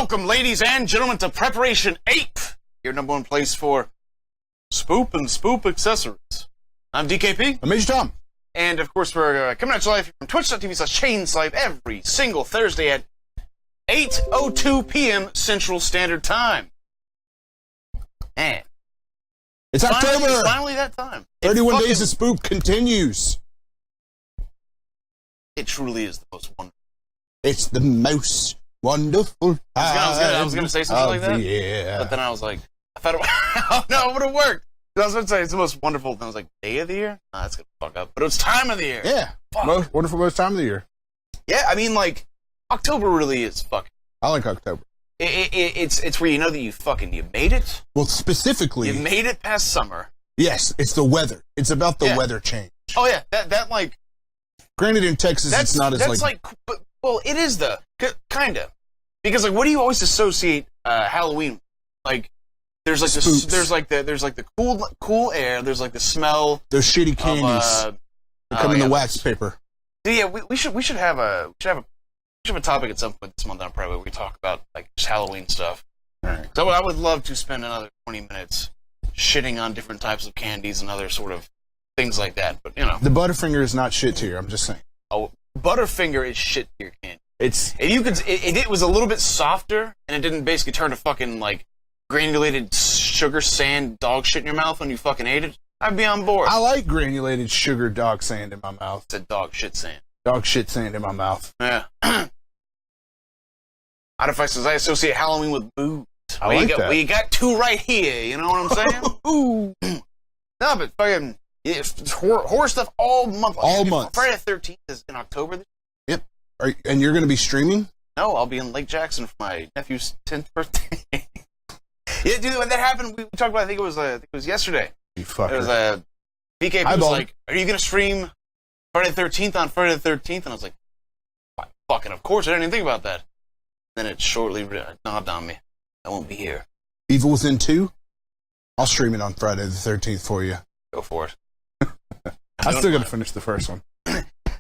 Welcome, ladies and gentlemen, to Preparation 8, your number one place for spoop and spoop accessories. I'm DKP. I'm Major Tom. And, of course, we're coming at you live from twitch.tv/chainslive every single Thursday at 8:02 p.m. Central Standard Time. And it's October. Finally that time. 31 days of spoop continues. It truly is the most wonderful. It's the most wonderful time. I was going to say something like that. Yeah. But then I was like, I thought it would have worked. I was going to say it's the most wonderful. Then I was like, day of the year? Nah, that's going to fuck up. But it was time of the year. Yeah. Most wonderful most time of the year. Yeah, I mean, like, October really is fucking. I like October. It's where you know that you made it. Well, specifically. You made it past summer. Yes, it's the weather. It's about the weather change. Oh, yeah. That like. Granted, in Texas, it's not as like. That's like. Well, it is the. Kind of. Because, like, what do you always associate Halloween? Like, there's like Spooks. there's like the cool air. There's like the smell. Those shitty candies. They come in the wax paper. Yeah, we should have a topic at some point this month on Prep where we talk about like just Halloween stuff. All right. So I would love to spend another 20 minutes shitting on different types of candies and other sort of things like that. But you know, the Butterfinger is not shit tier. I'm just saying. Oh, Butterfinger is shit tier candy. It's if it was a little bit softer and it didn't basically turn to fucking like granulated sugar sand dog shit in your mouth when you fucking ate it, I'd be on board. I like granulated sugar dog sand in my mouth. It's a dog shit sand. Dog shit sand in my mouth. Yeah. I associate Halloween with booze. I like that. We got two right here, you know what I'm saying? Ooh. No, but fucking it's horror stuff all month. All month. Friday the 13th is in October. Yep. And you're going to be streaming? No, I'll be in Lake Jackson for my nephew's 10th birthday. Yeah, dude, when that happened, we talked about. I think it was yesterday. You fucker. It was BKP was like, "Are you going to stream Friday the 13th on Friday the 13th?" And I was like, "Fucking, of course! I didn't even think about that." Then it shortly dawned on me, I won't be here. Evil Within 2? I'll stream it on Friday the 13th for you. Go for it. I still got to finish the first one.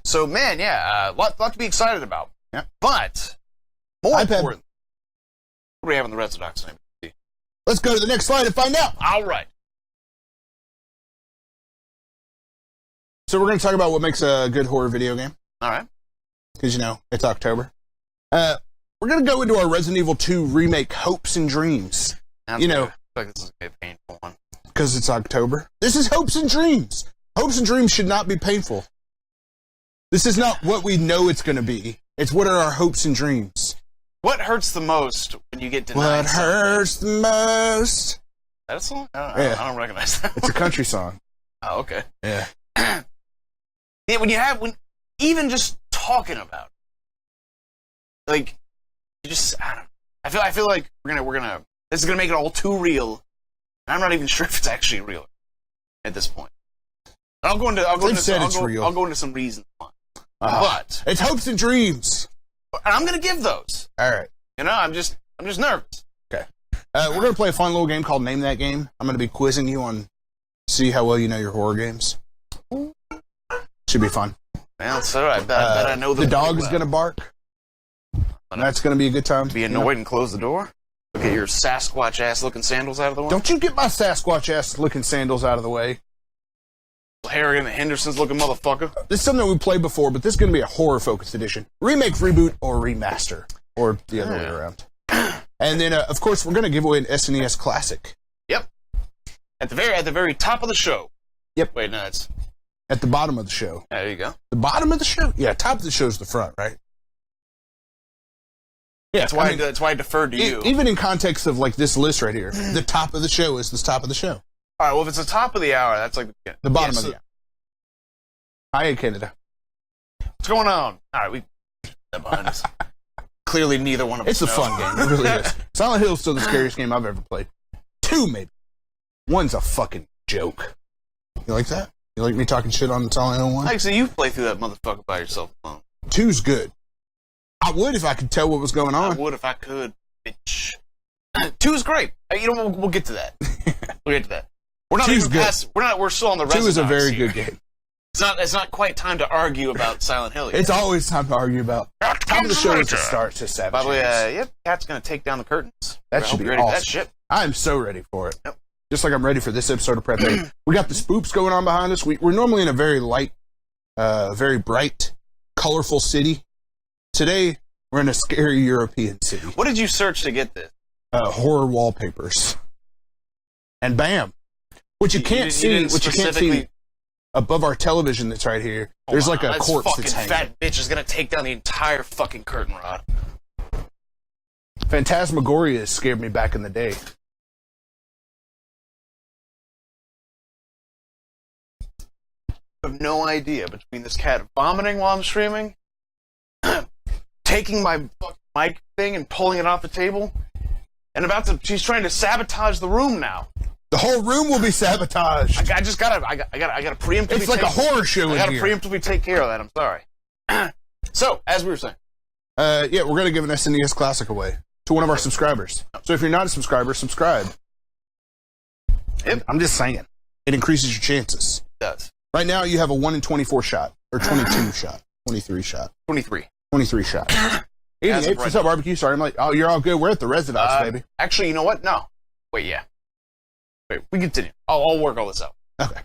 So, man, yeah, lot to be excited about. Yeah. But, more important, what do we have on the Red Sox tonight? Let's go to the next slide and find out. All right. So we're going to talk about what makes a good horror video game. All right. Because, it's October. We're going to go into our Resident Evil 2 remake, Hopes and Dreams. I feel like this is going to be a painful one. Because it's October. This is Hopes and Dreams. Hopes and Dreams should not be painful. This is not what we know it's going to be. It's what are our hopes and dreams. What hurts the most when you get denied What hurts the most? Is that a song? Yeah. I don't recognize that. It's a country song. Oh, okay. Yeah. Yeah, when even just talking about it, like, you just, I don't know. I feel like we're gonna this is gonna make it all too real. And I'm not even sure if it's actually real at this point. I'll go into some reasons why. But it's hopes and dreams. And I'm gonna give those. All right. I'm just nervous. Okay. We're gonna play a fun little game called Name That Game. I'm gonna be quizzing you on see how well you know your horror games. Should be fun. Well, so I bet I know the dog is gonna bark. And that's gonna be a good time. Be annoyed and close the door. Look at your Sasquatch ass looking sandals out of the way. Don't you get my Sasquatch ass looking sandals out of the way. Harry and the Hendersons looking motherfucker. This is something we played before, but this is going to be a horror-focused edition. Remake, reboot, or remaster. Or the other way around. And then, of course, we're going to give away an SNES Classic. Yep. At the very top of the show. Yep. Wait, no, it's... At the bottom of the show. There you go. The bottom of the show? Yeah, top of the show is the front, right? Yeah, that's why I deferred to you. Even in context of, like, this list right here, the top of the show is the top of the show. All right, well, if it's the top of the hour, that's like the bottom of the hour. Hi, Canada. What's going on? All right, we behind us. Clearly, neither one of us. It's a fun game. It really is. Silent Hill is still the scariest game I've ever played. 2, maybe. 1's a fucking joke. You like that? You like me talking shit on Silent Hill 1? Actually, you play through that motherfucker by yourself alone. 2's good. I would if I could tell what was going on. I would if I could, bitch. 2's great. We'll get to that. We'll get to that. We're not even past. We're still on the Red Sox. 2 is a very good game. It's not quite time to argue about Silent Hill yet. It's always time to argue about. Top of the show is to start to Savage. By the way, yep, Cat's gonna take down the curtains. That should be ready awesome. for that shit. I'm so ready for it. Yep. Just like I'm ready for this episode of Prep A. We got the spoops going on behind us. We're normally in a very light, very bright, colorful city. Today, we're in a scary European city. What did you search to get this? Horror wallpapers. And bam. What you can't see above our television that's right here, there's like a corpse that's hanging. Fat bitch is gonna take down the entire fucking curtain rod. Phantasmagoria scared me back in the day. I have no idea between this cat vomiting while I'm streaming, taking my fucking mic thing and pulling it off the table, and she's trying to sabotage the room now. The whole room will be sabotaged. I gotta preemptively. It's like a horror show in here. I gotta preemptively take care of that. I'm sorry. So, as we were saying, yeah, we're gonna give an SNES Classic away to one of our subscribers. So if you're not a subscriber, subscribe. Yep. I'm just saying, it increases your chances. It does. Right now, you have a 1 in 24 shot or 22 shot, 23 shot, 23 shot. 88% barbecue. Sorry, I'm like, oh, you're all good. We're at the residence, baby. Actually, you know what? No. Wait, yeah. Wait, we continue. I'll work all this out. Okay.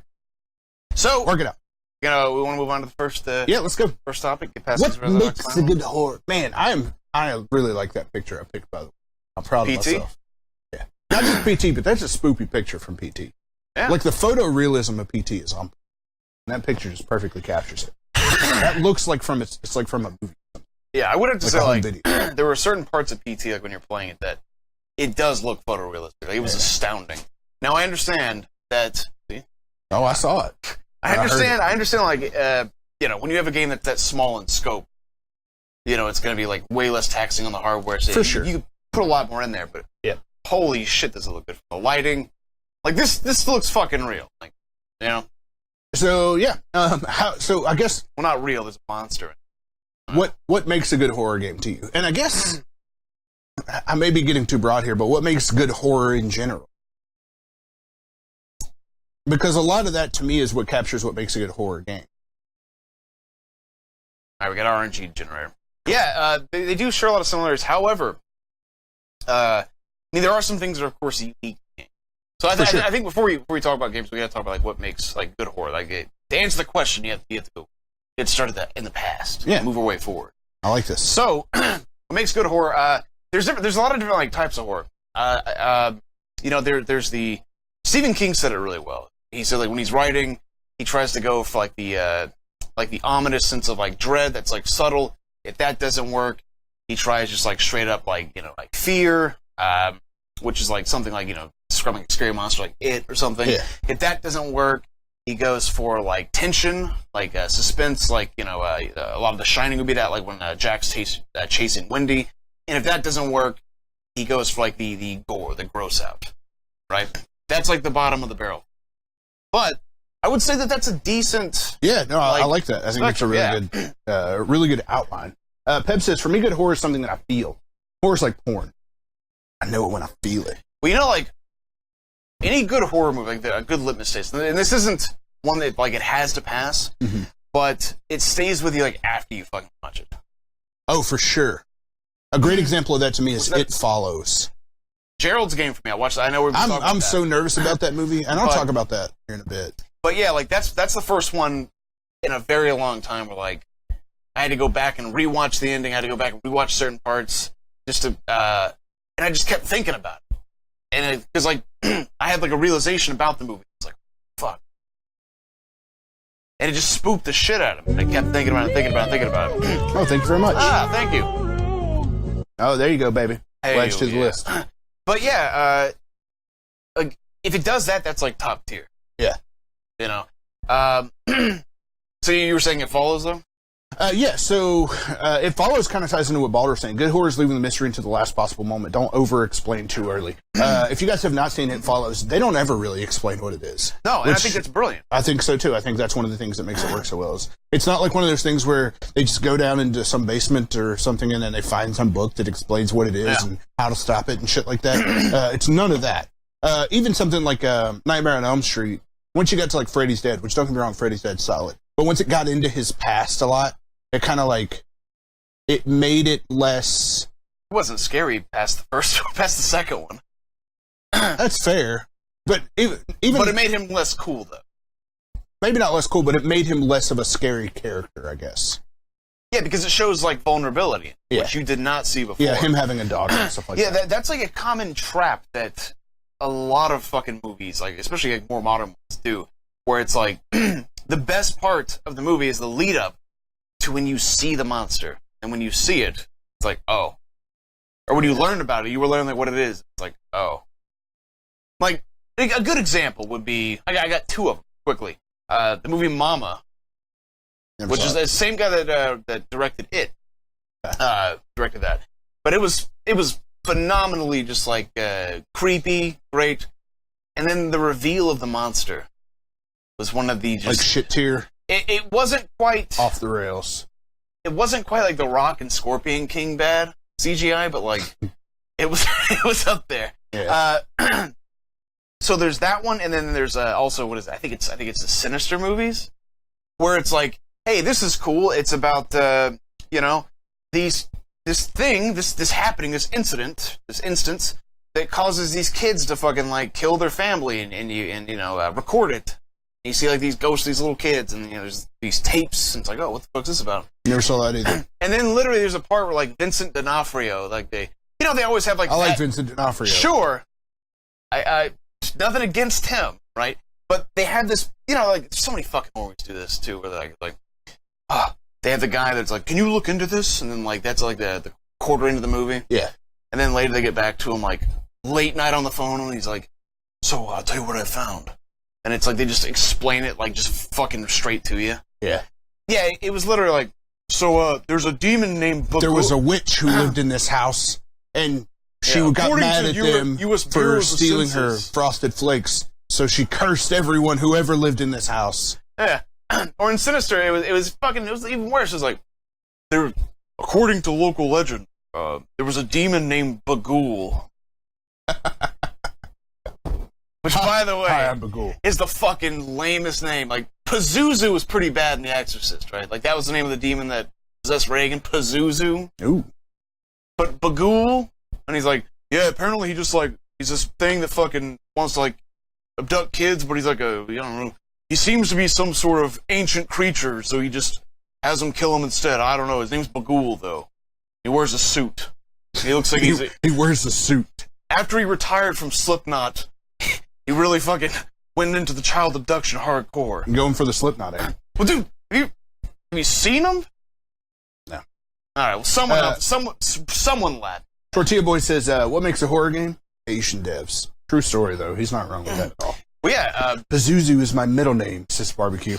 So work it out. We want to move on to the first. Yeah, let's go. First topic. Get past what makes a good horror? Man, I really like that picture I picked. By the way, I'm proud of myself. Yeah, not just PT, but that's a spoopy picture from PT. Yeah. Like the photorealism of PT is on. And that picture just perfectly captures it. That looks like it's like from a movie. Yeah, I would have to say like video. There were certain parts of PT like when you're playing it that it does look photorealistic. Like, it was astounding. Now I understand that. See? Oh, I saw it. I understand. Like when you have a game that's that small in scope, it's going to be like way less taxing on the hardware. So for sure, you put a lot more in there. But yeah, holy shit, does it look good? The lighting, like this looks fucking real. Like So yeah, so I guess not real. There's a monster. What makes a good horror game to you? And I guess I may be getting too broad here, but what makes good horror in general? Because a lot of that to me is what captures what makes a good horror game. All right, we got RNG generator. Yeah, they do share a lot of similarities. However, there are some things that are of course unique. So I think before we talk about games, we got to talk about like what makes like good horror. Like to answer the question, you have to go get started in the past. Yeah, move our way forward. I like this. So what makes good horror? There's a lot of different like types of horror. There's the Stephen King said it really well. He said like when he's writing, he tries to go for like the ominous sense of like dread that's like subtle. If that doesn't work, he tries just like straight up like fear, which is like something like describing a scary monster like It or something. Yeah. If that doesn't work, he goes for like tension, like suspense, like a lot of The Shining would be that, like when Jack's chasing Wendy. And if that doesn't work, he goes for like the gore, the gross out, right? That's like the bottom of the barrel. But I would say that that's a decent. Yeah, no, I like that. I think it's a really good outline. Peb says, for me, good horror is something that I feel. Horror's like porn. I know it when I feel it. Well, like any good horror movie, like a good litmus test, and this isn't one that like it has to pass, but it stays with you like after you fucking watch it. Oh, for sure. A great example of that to me is It Follows. Gerald's game for me. I know we're. I'm so nervous about that movie, and I'll talk about that here in a bit. But yeah, like that's the first one in a very long time where like I had to go back and rewatch the ending. I had to go back and rewatch certain parts just to, and I just kept thinking about it. And because like I had like a realization about the movie. It's like, fuck. And it just spooked the shit out of me. I kept thinking about it. Oh, thank you very much. Thank you. Oh, there you go, baby. Pledge to the list. But yeah, like if it does that, that's like top tier. Yeah. So you were saying It Follows, though? Yeah, so It Follows kind of ties into what Baldur was saying. Good horror is leaving the mystery until the last possible moment. Don't over-explain too early. If you guys have not seen It Follows, they don't ever really explain what it is. No, and I think that's brilliant. I think so, too. I think that's one of the things that makes it work so well. It's not like one of those things where they just go down into some basement or something and then they find some book that explains what it is and how to stop it and shit like that. It's none of that. Even something like Nightmare on Elm Street, once you get to like Freddy's Dead, which don't get me wrong, Freddy's Dead's solid. But once it got into his past a lot, it kind of like, it made it less... It wasn't scary past the second one. That's fair. But even... But it made him less cool, though. Maybe not less cool, but it made him less of a scary character, I guess. Yeah, because it shows, like, vulnerability, which you did not see before. Yeah, him having a daughter and stuff like that. Yeah, that's like a common trap that a lot of fucking movies, like, especially like more modern ones, do, where it's like, the best part of the movie is the lead-up to when you see the monster. And when you see it, it's like, oh. Or when you learn about it, you will learn, like, what it is. It's like, oh. Like, a good example would be, I got two of them, quickly. The movie Mama, which is the same guy that directed it, directed that. But it was phenomenally just like creepy, great, and then the reveal of the monster was one of the just like shit tier. It wasn't quite off the rails. It wasn't quite like The Rock and Scorpion King bad CGI, but like it was up there. Yeah. So there's that one, and then there's also what is it? I think it's the Sinister movies, where it's like, hey, this is cool. It's about this instance that causes these kids to fucking like kill their family and record it. And you see like these these little kids, and there's these tapes, and it's like, oh, what the fuck is this about? Never saw that either. And then literally there's a part where like Vincent D'Onofrio, like they always have like I like Vincent D'Onofrio. Sure, I nothing against him, right? But they had this, like so many fucking movies do this too, where they're like they have the guy that's like, can you look into this? And then like that's like the quarter into the movie. Yeah. And then later they get back to him like late night on the phone, and he's like, so I'll tell you what I found. And it's like they just explain it like just fucking straight to you. Yeah. Yeah, it was literally like, so there's a demon named There was a witch who lived in this house, and she got mad at them for stealing her Frosted Flakes, so she cursed everyone who ever lived in this house. Yeah. Or in Sinister, it was even worse. It was like, according to local legend, there was a demon named Bagul. Which, by the way, Hi, I'm Bagul. Is the fucking lamest name. Like, Pazuzu was pretty bad in The Exorcist, right? Like, that was the name of the demon that possessed Reagan, Pazuzu. Ooh. But Bagul, and he's like, yeah, apparently he's this thing that fucking wants to, like, abduct kids, but he's like I don't know, he seems to be some sort of ancient creature, so he just has them kill him instead. I don't know. His name's Bagul, though. He wears a suit. He looks like he wears a suit. After he retired from Slipknot, he really fucking went into the child abduction hardcore. Going for the Slipknot, eh? Well, dude, have you seen him? No. All right, well, someone laughed. Tortilla Boy says, what makes a horror game? Asian devs. True story, though. He's not wrong with that at all. Well, yeah. Pazuzu is my middle name, says Barbecue.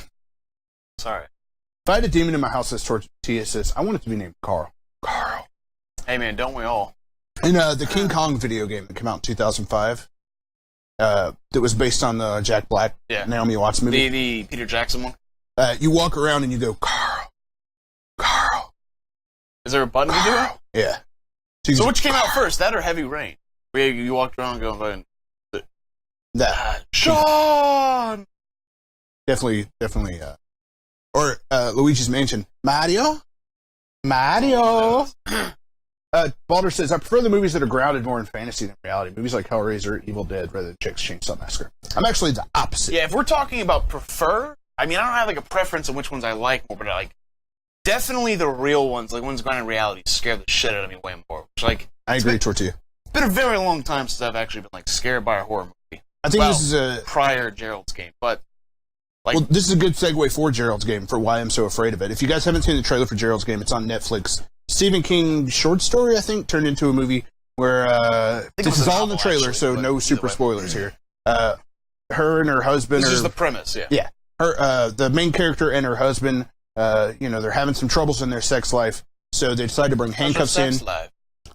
Sorry. If I had a demon in my house, says Tortilla says, I want it to be named Carl. Carl. Hey, man, don't we all? In the King Kong video game that came out in 2005, that was based on the Jack Black, Naomi Watts movie. The Peter Jackson one? You walk around and you go, Carl. Carl. Is there a button to do it? Yeah. So which came out first, that or Heavy Rain? Where you walked around going, that. Sean! Definitely, or Luigi's Mansion. Mario? Balder says, I prefer the movies that are grounded more in fantasy than reality. Movies like Hellraiser, Evil Dead, rather than Texas Chainsaw Massacre. I'm actually the opposite. Yeah, if we're talking about prefer, I mean, I don't have like a preference on which ones I like more, but like, definitely the real ones, like ones grounded in reality, scare the shit out of me way more. Which, like, I agree, Tortilla. It's been a very long time since I've actually been like scared by a horror movie. I think this is prior Gerald's Game, but like, well, this is a good segue for Gerald's Game for why I'm so afraid of it. If you guys haven't seen the trailer for Gerald's Game, it's on Netflix. Stephen King short story, I think, turned into a movie where this is all in the trailer, so no super spoilers here. Her and her husband. This is the premise, yeah. Yeah, her, the main character and her husband. They're having some troubles in their sex life, so they decide to bring handcuffs in.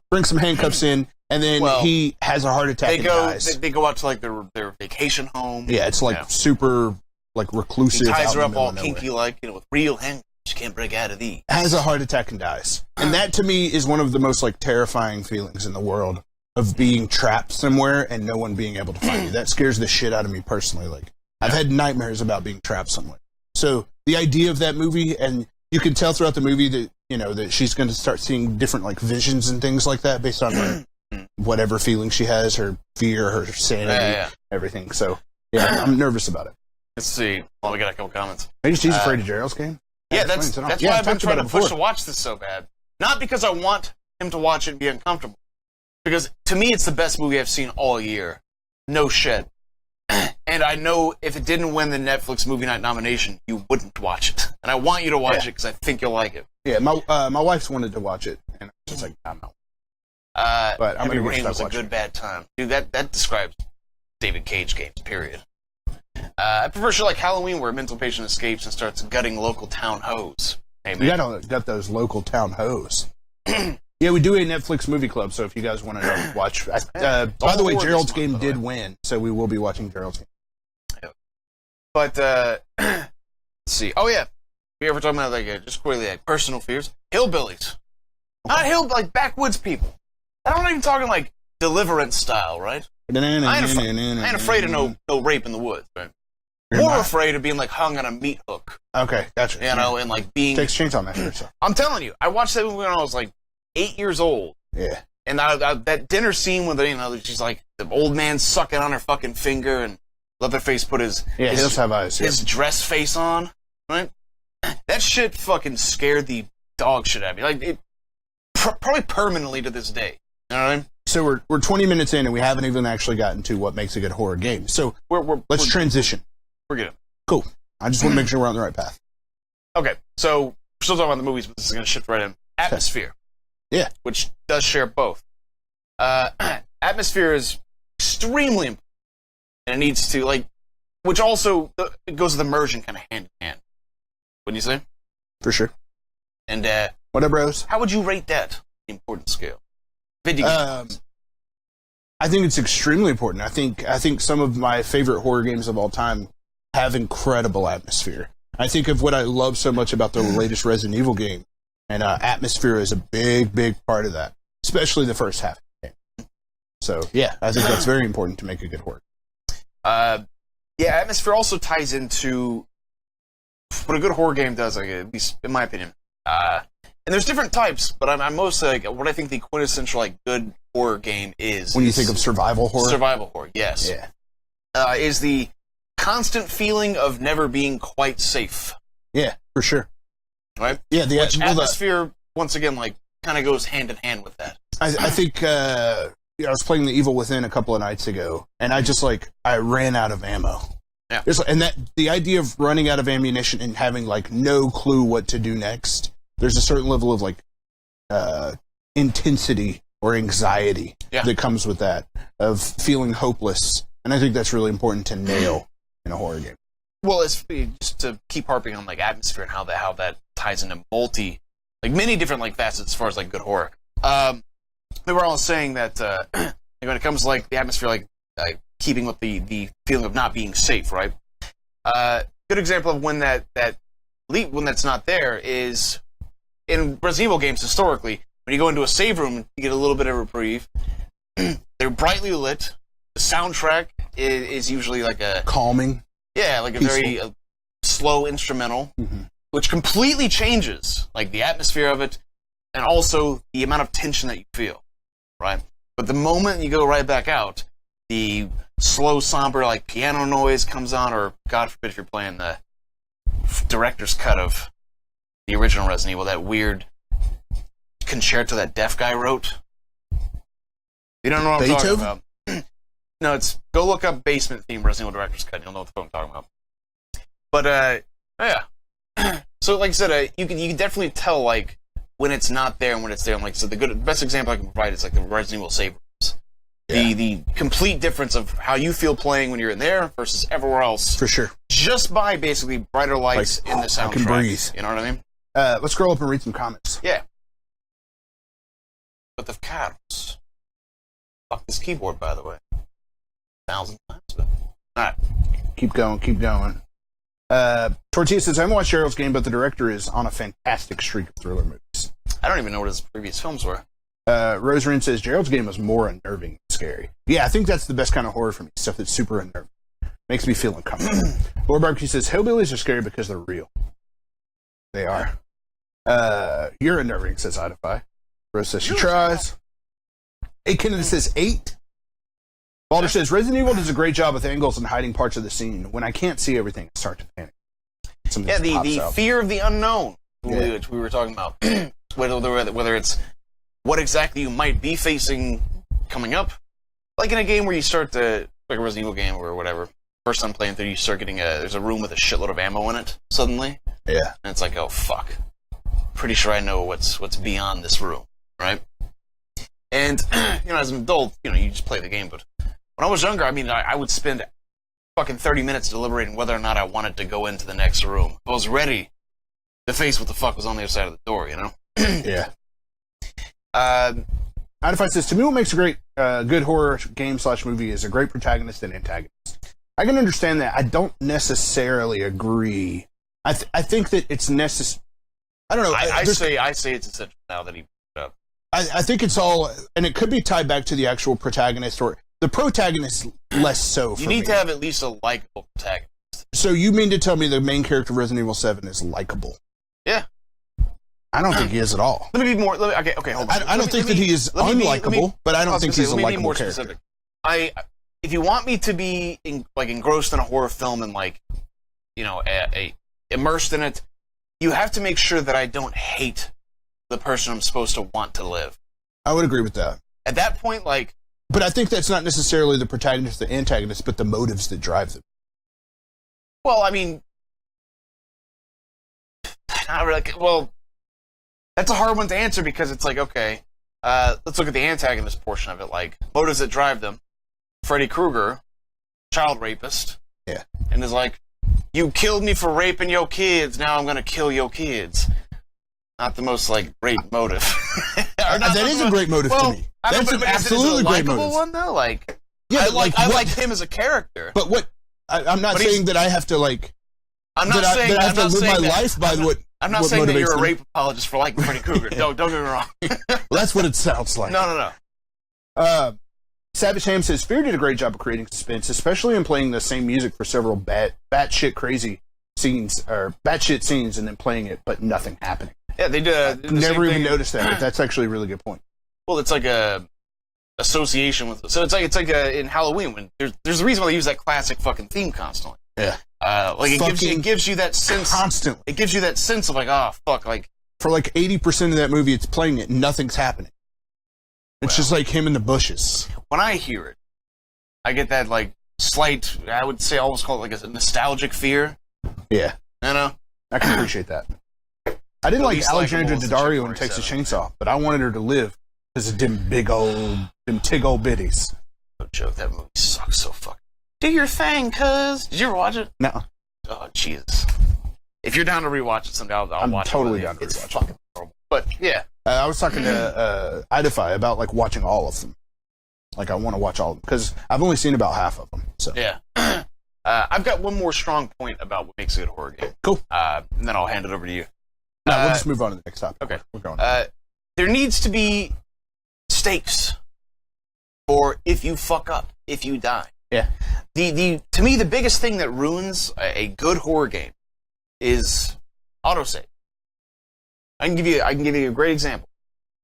Bring some handcuffs in, and then he has a heart attack and dies. They go out to like their vacation home. Yeah, it's like super like reclusive. He ties her up all kinky, like with real handcuffs. You can't break out of these. Has a heart attack and dies, and that to me is one of the most like terrifying feelings in the world of being trapped somewhere and no one being able to find you. That scares the shit out of me personally. Like I've had nightmares about being trapped somewhere. So the idea of that movie, and you can tell throughout the movie that, you know, that she's going to start seeing different, like, visions and things like that based on her, whatever feeling she has, her fear, her sanity, everything. So, yeah, I'm nervous about it. Let's see. Well, we got a couple comments. Maybe she's afraid of Gerald's game? Yeah, that's why I've been trying to push to watch this so bad. Not because I want him to watch it and be uncomfortable. Because, to me, it's the best movie I've seen all year. No shit. And I know if it didn't win the Netflix Movie Night nomination, you wouldn't watch it. And I want you to watch it because I think you'll like it. Yeah, my wife's wanted to watch it, and I was just like, I'm out. But I'm Heavy going to Rain was a good bad time. Dude, that describes David Cage games, period. I prefer shit like Halloween where a mental patient escapes and starts gutting local town hoes. Hey, man. You got those local town hoes. Yeah, we do a Netflix movie club, so if you guys want to watch... by the way, Gerald's game did win, so we will be watching Gerald's game. Yeah. But, let's see. Oh, yeah. We ever talking about, like, just quickly, like, personal fears? Hillbillies. Okay. Not like, backwoods people. I'm not even talking, like, Deliverance style, right? I ain't afraid of no rape in the woods, right? More afraid of being, like, hung on a meat hook. Okay, gotcha. You know, and, like, being... Takes chainsaw measures. So. I'm telling you, I watched that movie when I was, like, 8 years old. Yeah. And that dinner scene with, you know, she's like, the old man sucking on her fucking finger, and Leatherface put his he does have eyes, his dress face on, right? That shit fucking scared the dog shit out of me. Like, it probably permanently to this day. You know what I mean? So we're 20 minutes in, and we haven't even actually gotten to what makes a good horror game. So let's transition. We're good. Cool. I just want to make sure we're on the right path. Okay, so we're still talking about the movies, but this is going to shift right in. Atmosphere. Yeah. Which does share both. Atmosphere is extremely important. And it needs to, like, which also it goes with immersion kind of hand in hand. Wouldn't you say? For sure. And, what up, bros? How would you rate that, the importance scale? Video games. I think it's extremely important. I think some of my favorite horror games of all time have incredible atmosphere. I think of what I love so much about the latest Resident Evil game. And atmosphere is a big, big part of that, especially the first half of the game. So, yeah, I think that's very important to make a good horror. Yeah, atmosphere also ties into what a good horror game does, like, at least in my opinion. And there's different types, but I'm mostly, like, what I think the quintessential, like, good horror game is. When you think of survival horror? Survival horror, yes. Yeah. Is the constant feeling of never being quite safe. Yeah, for sure. Right? Yeah, which atmosphere, once again, like, kind of goes hand in hand with that. I think I was playing The Evil Within a couple of nights ago, and I ran out of ammo. Yeah. And the idea of running out of ammunition and having, like, no clue what to do next, there's a certain level of, like, intensity or anxiety that comes with that, of feeling hopeless. And I think that's really important to nail in a horror game. Well, it's just to keep harping on, like, atmosphere and how that ties into many different, like, facets as far as, like, good horror. They were all saying that when it comes to, like, the atmosphere, like, keeping with the feeling of not being safe, right? Good example of when when that's not there is in Resident Evil games historically. When you go into a save room, you get a little bit of reprieve. They're brightly lit. The soundtrack is usually like a calming. Yeah, like peaceful. A very slow instrumental, which completely changes, like, the atmosphere of it, and also the amount of tension that you feel, right? But the moment you go right back out, the slow, somber, like, piano noise comes on, or, God forbid, if you're playing the director's cut of the original Resident Evil, that weird concerto that deaf guy wrote. You don't know what I'm talking about. No, go look up Basement Theme Resident Evil Director's Cut. You'll know what the fuck I'm talking about. But, yeah. So, like I said, you can definitely tell, like, when it's not there and when it's there. And, like, so the best example I can provide is, like, the Resident Evil save rooms. Yeah. The complete difference of how you feel playing when you're in there versus everywhere else. For sure. Just by, basically, brighter lights in the soundtrack. I can breathe. You know what I mean? Let's scroll up and read some comments. Yeah. But the cats. Fuck this keyboard, by the way. 1,000 times. Alright. Keep going. Tortilla says, I haven't watched Cheryl's game, but the director is on a fantastic streak of thriller movies. I don't even know what his previous films were. Rosemarin says, Gerald's game was more unnerving and scary. Yeah, I think that's the best kind of horror for me. Stuff that's super unnerving. Makes me feel uncomfortable. Lord Barbecue says, hillbillies are scary because they're real. They are. You're unnerving, says Idify. Rose says she tries. A Kennedy says 8. Balder says, Resident Evil does a great job with angles and hiding parts of the scene. When I can't see everything, I start to panic. Yeah, the fear of the unknown, which we were talking about. whether it's what exactly you might be facing coming up. Like in a game where you start to, like a Resident Evil game or whatever, first time playing through, you start getting there's a room with a shitload of ammo in it, suddenly. Yeah. And it's like, oh, fuck. Pretty sure I know what's beyond this room, right? And, as an adult, you just play the game, but when I was younger, I mean, I would spend fucking 30 minutes deliberating whether or not I wanted to go into the next room. I was ready to face what the fuck was on the other side of the door, Yeah. Idify says, to me what makes a great, good horror game / movie is a great protagonist and antagonist. I can understand that. I don't necessarily agree. I think that it's necessary. I don't know. I say it's essential now that he put it up. I think it's all, and it could be tied back to the actual protagonist, or the protagonist less so. You need to have at least a likable protagonist. So you mean to tell me the main character of Resident Evil 7 is likable? Yeah. I don't think he is at all. Let me be more. Okay, hold on. I don't think that he is unlikable, but I don't think he's a likable character. If you want me to be engrossed in a horror film and immersed in it, you have to make sure that I don't hate the person I'm supposed to want to live. I would agree with that. At that point, but I think that's not necessarily the protagonist, the antagonist, but the motives that drive them. Well, I mean, not really. Well, that's a hard one to answer because it's like, okay, let's look at the antagonist portion of it. Like, motives that drive them. Freddy Krueger, child rapist. Yeah. And is like, you killed me for raping your kids, now I'm going to kill your kids. Not the most, great motive. That is a great motive to me. That's an absolutely great motive. One, though? Yeah, I like him as a character. But what... I'm not saying that I have to, I'm not saying that I have to live my life by what... I'm not saying that you're a rape apologist for liking Freddy Krueger. Don't get me wrong. Well, that's what it sounds like. No. Savage Ham says, Fear did a great job of creating suspense, especially in playing the same music for several batshit crazy scenes, or batshit scenes, and then playing it, but nothing happening. Yeah, they did. Never even noticed that, but that's actually a really good point. Well, it's like a association with... So it's like in Halloween, when there's a reason why they use that classic fucking theme constantly. Yeah. It gives you that sense... Constantly. It gives you that sense of fuck, For 80% of that movie, it's playing it, and nothing's happening. It's just like him in the bushes. When I hear it, I get that, slight, I would say almost call it a nostalgic fear. Yeah. I can appreciate that. I didn't like Alexandra Daddario in Texas Chainsaw, but I wanted her to live because of them tig old biddies. No joke, that movie sucks so fucking. Do your thing, cuz. Did you ever watch it? No. Oh, Jesus. If you're down to rewatch it someday, I'll watch it. I'm totally down to rewatch it. It's fucking horrible. But, yeah. I was talking to Idify about watching all of them. I want to watch all of them because I've only seen about half of them. So yeah, I've got one more strong point about what makes a good horror game. Cool. And then I'll hand it over to you. No, we'll just move on to the next topic. Okay, we're going. There needs to be stakes for if you fuck up, if you die. Yeah. To me, the biggest thing that ruins a good horror game is autosave. I can give you a great example.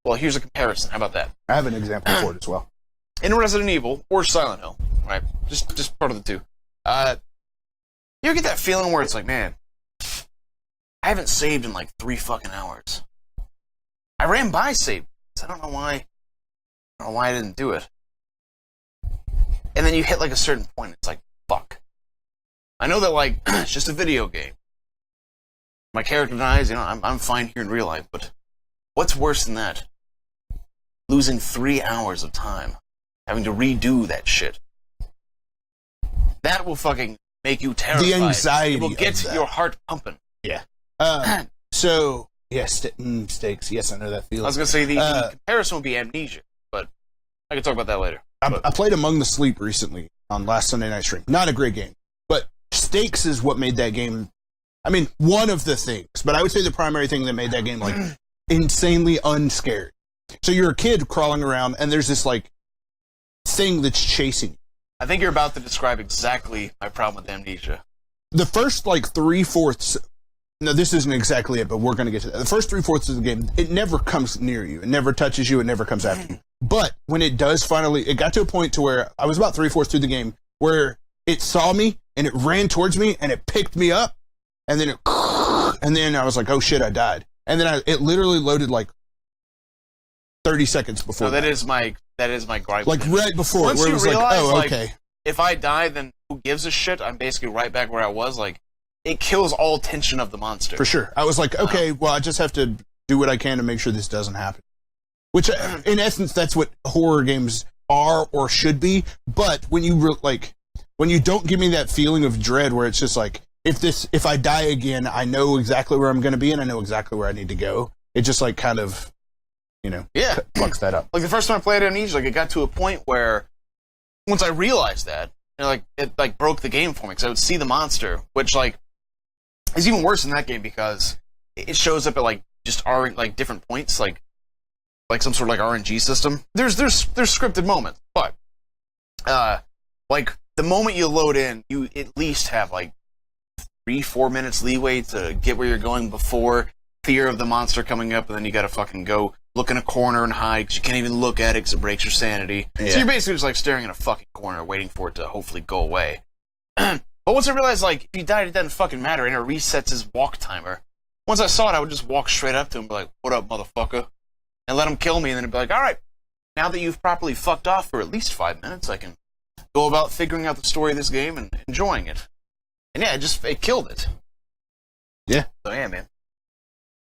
Well, here's a comparison. How about that? I have an example for it as well. In Resident Evil or Silent Hill, right? Just part of the two. You get that feeling where it's like, man, I haven't saved in 3 fucking hours. I ran by save. I don't know why. I don't know why I didn't do it. And then you hit a certain point. It's like, fuck. I know that it's just a video game. My character dies. I'm fine here in real life. But what's worse than that? Losing 3 hours of time, having to redo that shit. That will fucking make you terrified. The anxiety. It will get your heart pumping. Yeah. So yes, stakes. Yes, I know that feeling. I was gonna say the comparison would be Amnesia, but I can talk about that later. I played Among the Sleep recently on last Sunday night stream. Not a great game, but stakes is what made that game. I mean, one of the things, but I would say the primary thing that made that game insanely unscared. So you're a kid crawling around, and there's this thing that's chasing you. I think you're about to describe exactly my problem with Amnesia. The first, like, 3/4... No, this isn't exactly it, but we're going to get to that. The first 3/4 of the game, it never comes near you. It never touches you. It never comes after you. But when it does finally... It got to a point to where I was about 3/4 through the game where it saw me, and it ran towards me, and it picked me up, and then and then I was like, oh, shit, I died. And then it literally loaded, like, 30 seconds before. No, that is my gripe. Like, right before, Once where it you was realize, like, oh, okay. If I die, then who gives a shit? I'm basically right back where I was. Like, it kills all tension of the monster. For sure. I was like, okay, well, I just have to do what I can to make sure this doesn't happen. Which, in essence, that's what horror games are or should be. But when you when you don't give me that feeling of dread, where it's just like, if I die again, I know exactly where I'm going to be and I know exactly where I need to go. It just like kind of, fucks that up. Like the first time I played Amnesia, like it got to a point where once I realized that, it broke the game for me because I would see the monster, which like is even worse in that game because it shows up at like just different points, like some sort of like RNG system. There's scripted moments, but like the moment you load in, you at least have like 3-4 minutes leeway to get where you're going before fear of the monster coming up, and then you gotta fucking go look in a corner and hide because you can't even look at it because it breaks your sanity. Yeah. So you're basically just like staring in a fucking corner waiting for it to hopefully go away. But once I realized, like, if you died, it doesn't fucking matter, and it resets his walk timer. Once I saw it, I would just walk straight up to him and be like, what up, motherfucker? And let him kill me, and then it'd be like, alright, now that you've properly fucked off for at least 5 minutes, I can go about figuring out the story of this game and enjoying it. And yeah, it killed it. Yeah. So yeah, man.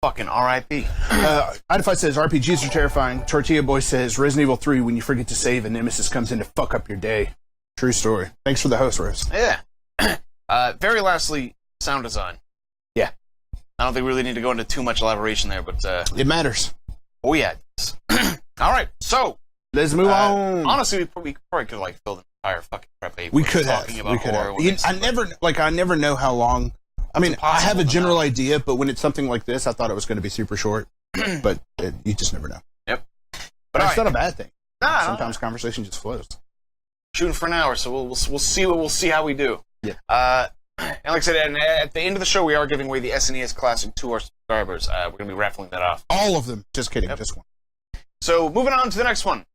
Fucking R.I.P. Idify says, RPGs are terrifying. Tortilla Boy says, Resident Evil 3, when you forget to save, a nemesis comes in to fuck up your day. True story. Thanks for the host, Rose. Yeah. Very lastly, sound design. Yeah. I don't think we really need to go into too much elaboration there, but... it matters. Oh, yeah. Alright, so... Let's move on. Honestly, we probably could have filled an entire fucking prep page. We could have. I never know how long... I mean, I have a general idea, but when it's something like this, I thought it was going to be super short. But you just never know. Yep. But it's not a bad thing. Nah, sometimes conversation just flows. Shooting for an hour, so we'll see how we do. Yeah. And like I said, at the end of the show, we are giving away the SNES Classic to our subscribers. We're going to be raffling that off. All of them. Just kidding. Yep. Just one. So moving on to the next one.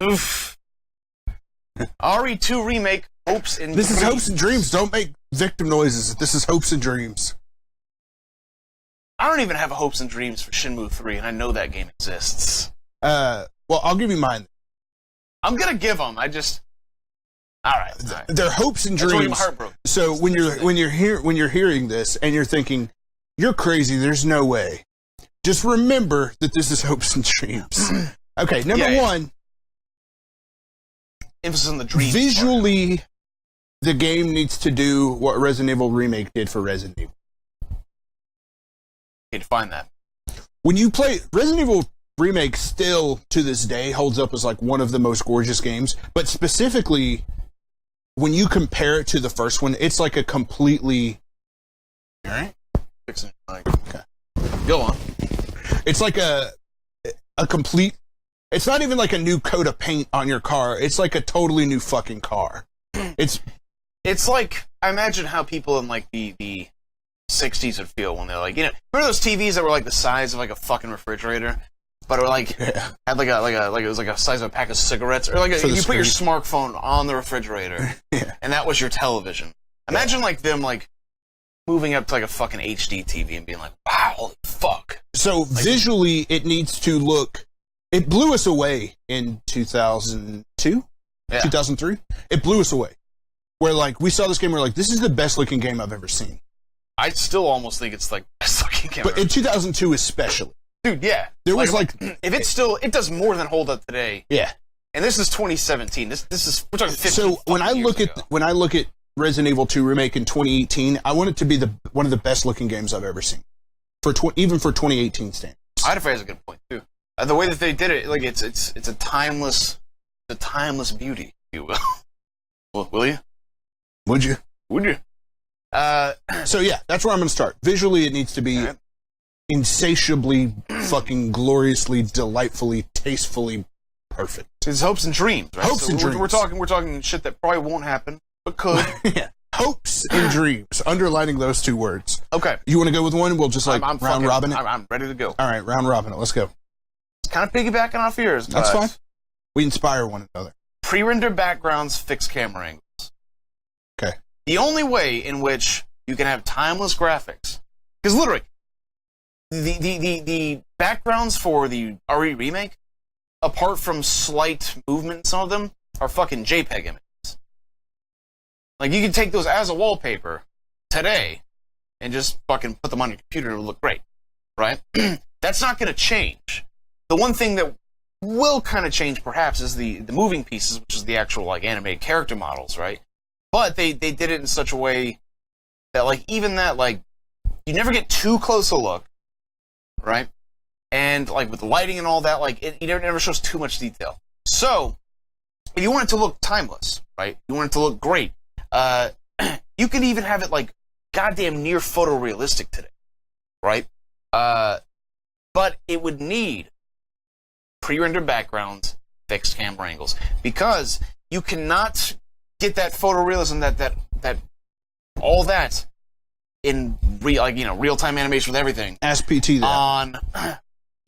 Oof. RE2 remake. Hopes and This is hopes and dreams. Don't make victim noises. This is hopes and dreams. I don't even have hopes and dreams for Shenmue 3, and I know that game exists. Well, I'll give you mine. I'm gonna give them. All right. They're hopes and dreams. So when you're hearing this and you're thinking, you're crazy, there's no way. Just remember that this is hopes and dreams. Okay, number one. Emphasis on the dream. Visually, the game needs to do what Resident Evil Remake did for Resident Evil. Okay, define that. When you play Resident Evil Remake, still to this day holds up as like one of the most gorgeous games, but specifically when you compare it to the first one, it's like a completely... All right. Okay. Go on. It's like a complete... It's not even like a new coat of paint on your car. It's like a totally new fucking car. It's like, I imagine how people in like the 60s would feel when they're like, remember those TVs that were like the size of like a fucking refrigerator, but were like had like it was like a size of a pack of cigarettes, or like you put your smartphone on the refrigerator, and that was your television. Imagine like them like moving up to like a fucking HD TV and being like, wow, holy fuck. So like, visually, it needs to look. It blew us away in 2002, 2003. It blew us away. Where like we saw this game, we're like, this is the best looking game I've ever seen. I still almost think it's like the best looking game. But in 2002 especially. Dude, yeah. There was like if it's still, it does more than hold up today. Yeah. And this is 2017. This is, we're talking 15 So when I look at Resident Evil 2 Remake in 2018, I want it to be one of the best looking games I've ever seen. Even for 2018 standards. I'd have a good point too. The way that they did it, like it's a timeless beauty, if you will. Well, will you? Would you? Would you? So yeah, that's where I'm going to start. Visually, it needs to be insatiably, fucking gloriously, delightfully, tastefully perfect. It's hopes and dreams, right? Hopes and dreams. We're talking shit that probably won't happen, but could. Yeah. Hopes and dreams. Underlining those two words. Okay. You want to go with one? We'll just round robin it? I'm ready to go. All right, round robin it. Let's go. It's kind of piggybacking off yours. That's fine. We inspire one another. Pre-rendered backgrounds, fixed camera angles. Okay. The only way in which you can have timeless graphics, because literally, the backgrounds for the RE remake, apart from slight movement in some of them, are fucking JPEG images. Like, you can take those as a wallpaper today and just fucking put them on your computer and it will look great, right? That's not going to change. The one thing that will kind of change, perhaps, is the moving pieces, which is the actual, like, animated character models, right? But they did it in such a way that, like, even that, like, you never get too close a look, right? And, like, with the lighting and all that, like, it never shows too much detail. So, if you want it to look timeless, right? You want it to look great. You can even have it, like, goddamn near photorealistic today, right? But it would need pre-rendered backgrounds, fixed camera angles, because you cannot get that photorealism, that all that in real-time animation with everything. Ask PT that. On,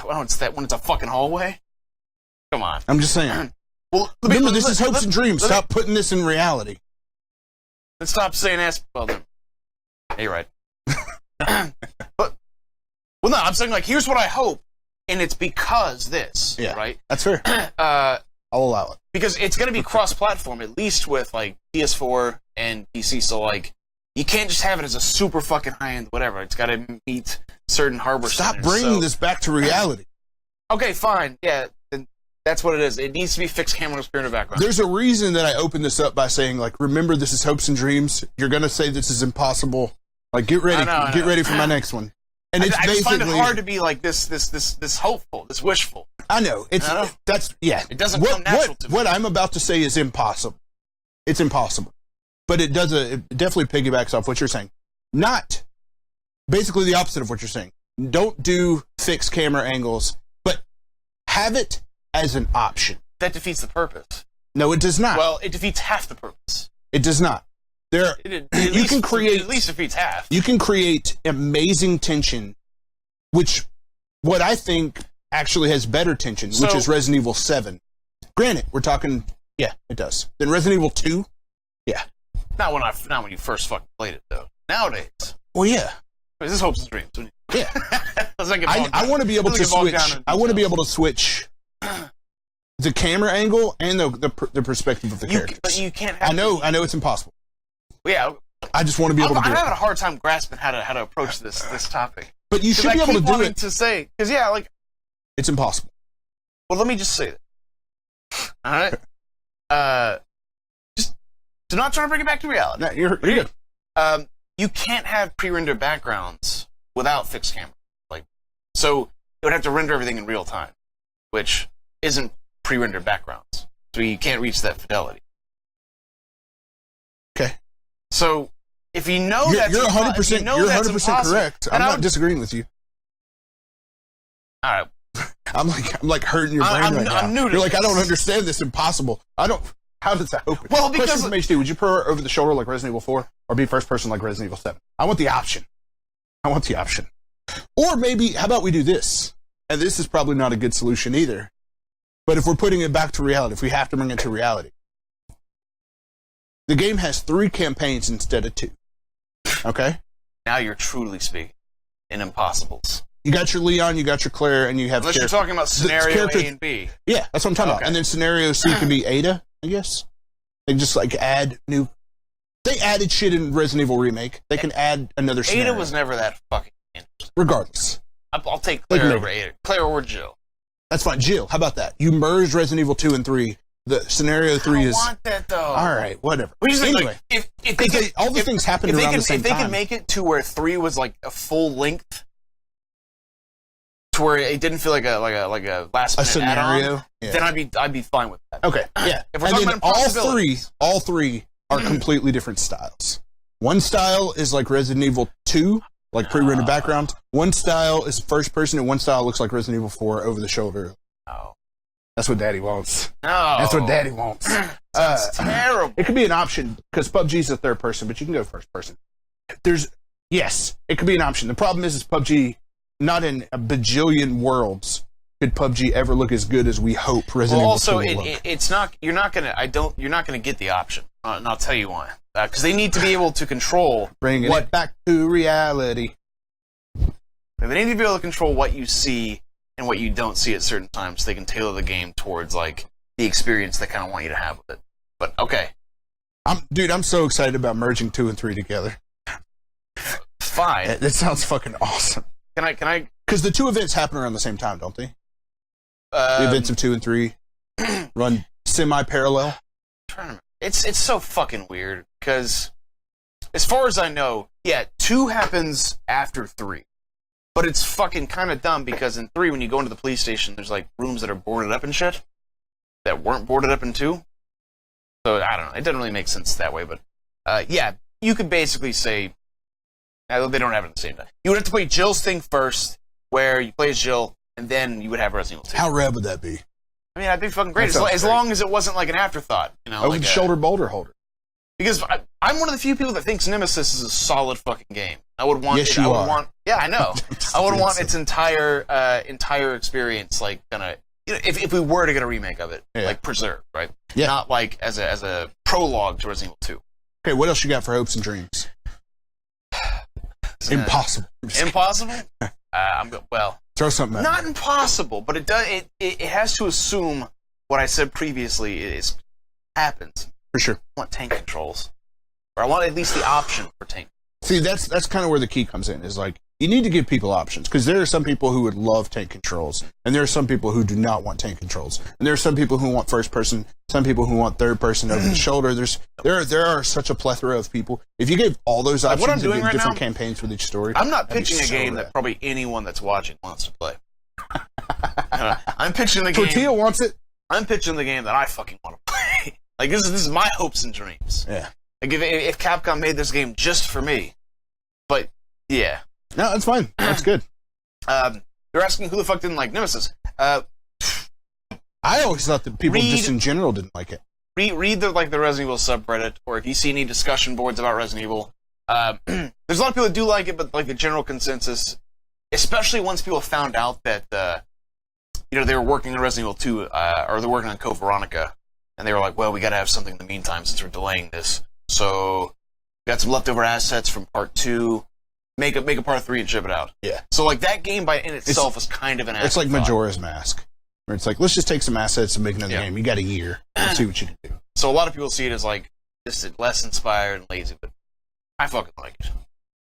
when it's a fucking hallway? Come on. I'm just saying. Well, remember, this is hopes and dreams. Stop putting this in reality. Let's stop saying ass. Well, then, you're right. Well, no, I'm saying, like, here's what I hope, and it's because this, right? That's fair. I'll allow it. Because it's going to be cross-platform, at least with, like, PS4 and PC, so, like, you can't just have it as a super fucking high-end whatever. It's got to meet certain hardware standards. Stop bringing this back to reality. Okay, fine. Yeah, then that's what it is. It needs to be fixed camera in the background. There's a reason that I opened this up by saying, like, remember, this is hopes and dreams. You're going to say this is impossible. Like, get ready. Get ready for my next one. And I just find it hard to be like this hopeful, this wishful. I know. It doesn't come natural to me. What I'm about to say is impossible. It's impossible. But it definitely piggybacks off what you're saying. Not basically the opposite of what you're saying. Don't do fixed camera angles, but have it as an option. That defeats the purpose. No, it does not. Well, it defeats half the purpose. It does not. It at least defeats half. You can create amazing tension, which what I think actually has better tension, which is Resident Evil 7. Granted, we're talking, it does. Then Resident Evil 2, not when you first fucking played it though. Nowadays, well, yeah. This is hopes and dreams. Yeah, I want to be able to switch. I want to be able to switch the camera angle and the perspective of the characters. But you can't. I know it's impossible. Yeah, I just want to be able to do it. I'm having a hard time grasping how to approach this topic. But you should be able to do it. To say, because it's impossible. Well, let me just say that. All right. So not trying to bring it back to reality. No, you're good. You can't have pre-rendered backgrounds without fixed camera. So it would have to render everything in real time, which isn't pre-rendered backgrounds. So you can't reach that fidelity. Okay. So if you know you're 100%, you're 100% correct. I'm not disagreeing with you. All right. I'm like hurting your brain right now. I'm new to You're this. like, I don't understand this. Impossible. How does that open? Well, because question from HD: would you prefer over the shoulder like Resident Evil 4, or be first person like Resident Evil 7? I want the option. Or maybe, how about we do this? And this is probably not a good solution either. But if we're putting it back to reality, if we have to bring it to reality, the game has 3 campaigns instead of 2. Okay? Now you're truly speaking in impossibles. You got your Leon, you got your Claire, and you have... Unless you're talking about scenario A and B. Yeah, that's what I'm talking about. And then scenario C could be Ada, I guess. They just, add new... They added shit in Resident Evil Remake. They can add another scenario. Ada was never that fucking interesting. Regardless. I'll take Claire over Ada. Claire or Jill. That's fine. Jill, how about that? You merged Resident Evil 2 and 3. The scenario 3 is... I want that, though. All right, whatever. Anyway, all the things happened around the same time. If they could make it to where 3 was like a full length, to where it didn't feel like a last minute scenario, then I'd be fine with that. Okay, yeah. If we're talking about all three are completely different styles. One style is like Resident Evil 2, like pre-rendered background. One style is first person, and one style looks like Resident Evil 4 over the shoulder. Oh. That's what Daddy wants. No. That's what Daddy wants. That's terrible. It could be an option because PUBG's a third person, but you can go first person. Yes, it could be an option. The problem is PUBG, not in a bajillion worlds could PUBG ever look as good as we hope Resident Evil 2 will look. It's not. You're not gonna get the option, and I'll tell you why. Because they need to be able to control Bringing it back to reality. They need to be able to control what you see and what you don't see at certain times, so they can tailor the game towards like the experience they kind of want you to have with it. But okay, I'm so excited about merging 2 and 3 together. Fine. That sounds fucking awesome. Can I? Because the 2 events happen around the same time, don't they? The events of 2 and 3 run semi-parallel. It's so fucking weird because, as far as I know, yeah, 2 happens after 3, but it's fucking kind of dumb because in 3, when you go into the police station, there's like rooms that are boarded up and shit that weren't boarded up in 2. So I don't know. It doesn't really make sense that way, but yeah, you could basically say they don't have it at the same time. You would have to play Jill's thing first, where you play as Jill, and then you would have Resident Evil 2. How rad would that be? I mean, that'd be fucking great. As long as it wasn't like an afterthought, you know. Like a shoulder boulder holder. Because I'm one of the few people that thinks Nemesis is a solid fucking game. I would want. Yes, you are. Yeah, I know. I would want its entire experience, like, kind of. If we were to get a remake of it, like preserved, right? Yeah. Not like as a prologue to Resident Evil 2. Okay, what else you got for hopes and dreams? Impossible. Impossible? Well, throw something at not me. impossible, but it does. It has to assume what I said previously happens. For sure. I want tank controls, or I want at least the option for tank. See, that's kind of where the key comes in. Is like you need to give people options because there are some people who would love tank controls, and there are some people who do not want tank controls, and there are some people who want first person, some people who want third person over the shoulder. There are such a plethora of people. If you gave all those options and did different campaigns with each story, I'm not pitching a game that probably anyone that's watching wants to play. I'm pitching the game. Tortilla wants it. I'm pitching the game that I fucking want to play. Like this is my hopes and dreams. Yeah. Like if Capcom made this game just for me, but yeah. No, that's fine. That's good. They're asking who the fuck didn't like Nemesis. I always thought that people just in general didn't like it. Read the Resident Evil subreddit, or if you see any discussion boards about Resident Evil. There's a lot of people that do like it, but like the general consensus, especially once people found out that they were working on Resident Evil 2, or they're working on Code Veronica, and they were like, well, we got to have something in the meantime since we're delaying this. So we got some leftover assets from Part 2. Make a Part 3 and ship it out. Yeah. So like that game in itself is kind of an afterthought. It's like Majora's Mask, where it's like, let's just take some assets and make another game. You got a year. Let's see what you can do. So a lot of people see it as like just less inspired and lazy, but I fucking like it.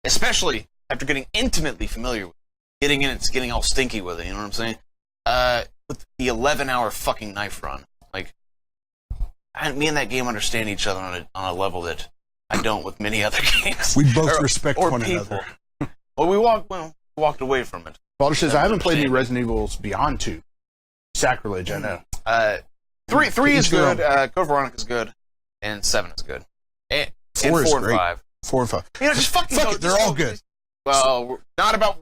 Especially after getting intimately familiar with it. Getting in it's getting all stinky with it, you know what I'm saying? With the 11-hour fucking knife run. Like, me and that game understand each other on a level that I don't with many other games. We both respect one people. another. Well, we walked away from it. Baldur says, I haven't played any Resident Evils beyond 2. Sacrilege, I know. 3 is good, Code Veronica is good, and 7 is good. And 4 and 5. 4 and 5. Just fucking Fuck it, they're all good. Well,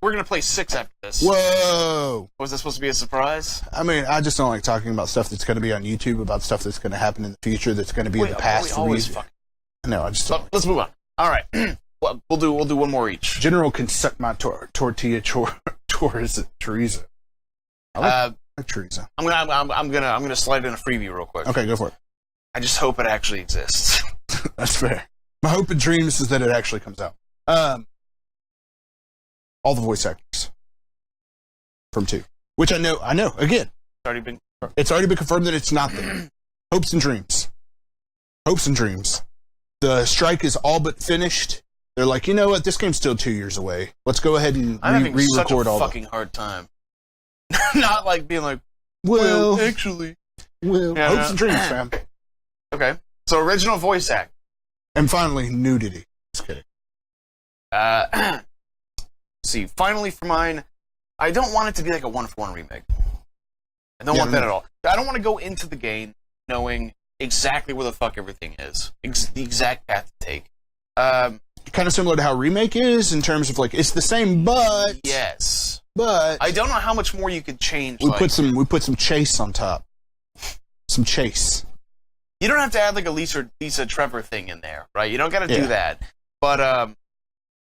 we're gonna play 6 after this. Whoa! Was that supposed to be a surprise? I mean, I just don't like talking about stuff that's gonna be on YouTube, about stuff that's gonna happen in the future, that's gonna be in the past. No, I just don't. Let's move on. All right. Well, we'll do one more each. General can suck my tortilla chorizo. I like chorizo. I'm gonna slide in a freebie real quick. Okay, go for it. I just hope it actually exists. That's fair. My hope and dreams is that it actually comes out. All the voice actors from 2, which I know. Again, it's already been confirmed that it's not there. Hopes and dreams. The strike is all but finished. They're like, you know what? This game's still 2 years away. Let's go ahead and re-record all. I'm having such a fucking hard time. Not like being like, well, actually. Hopes and dreams, fam. Okay. So original voice act. And finally, nudity. Just kidding. See, finally for mine, I don't want it to be like a 1-for-1 remake. I don't want that at all. I don't want to go into the game knowing exactly where the fuck everything is. The exact path to take. Kind of similar to how remake is in terms of like it's the same, but yes, but I don't know how much more you could change. We put some chase on top. some chase. You don't have to add like a Lisa Trevor thing in there, right? You don't got to do that. But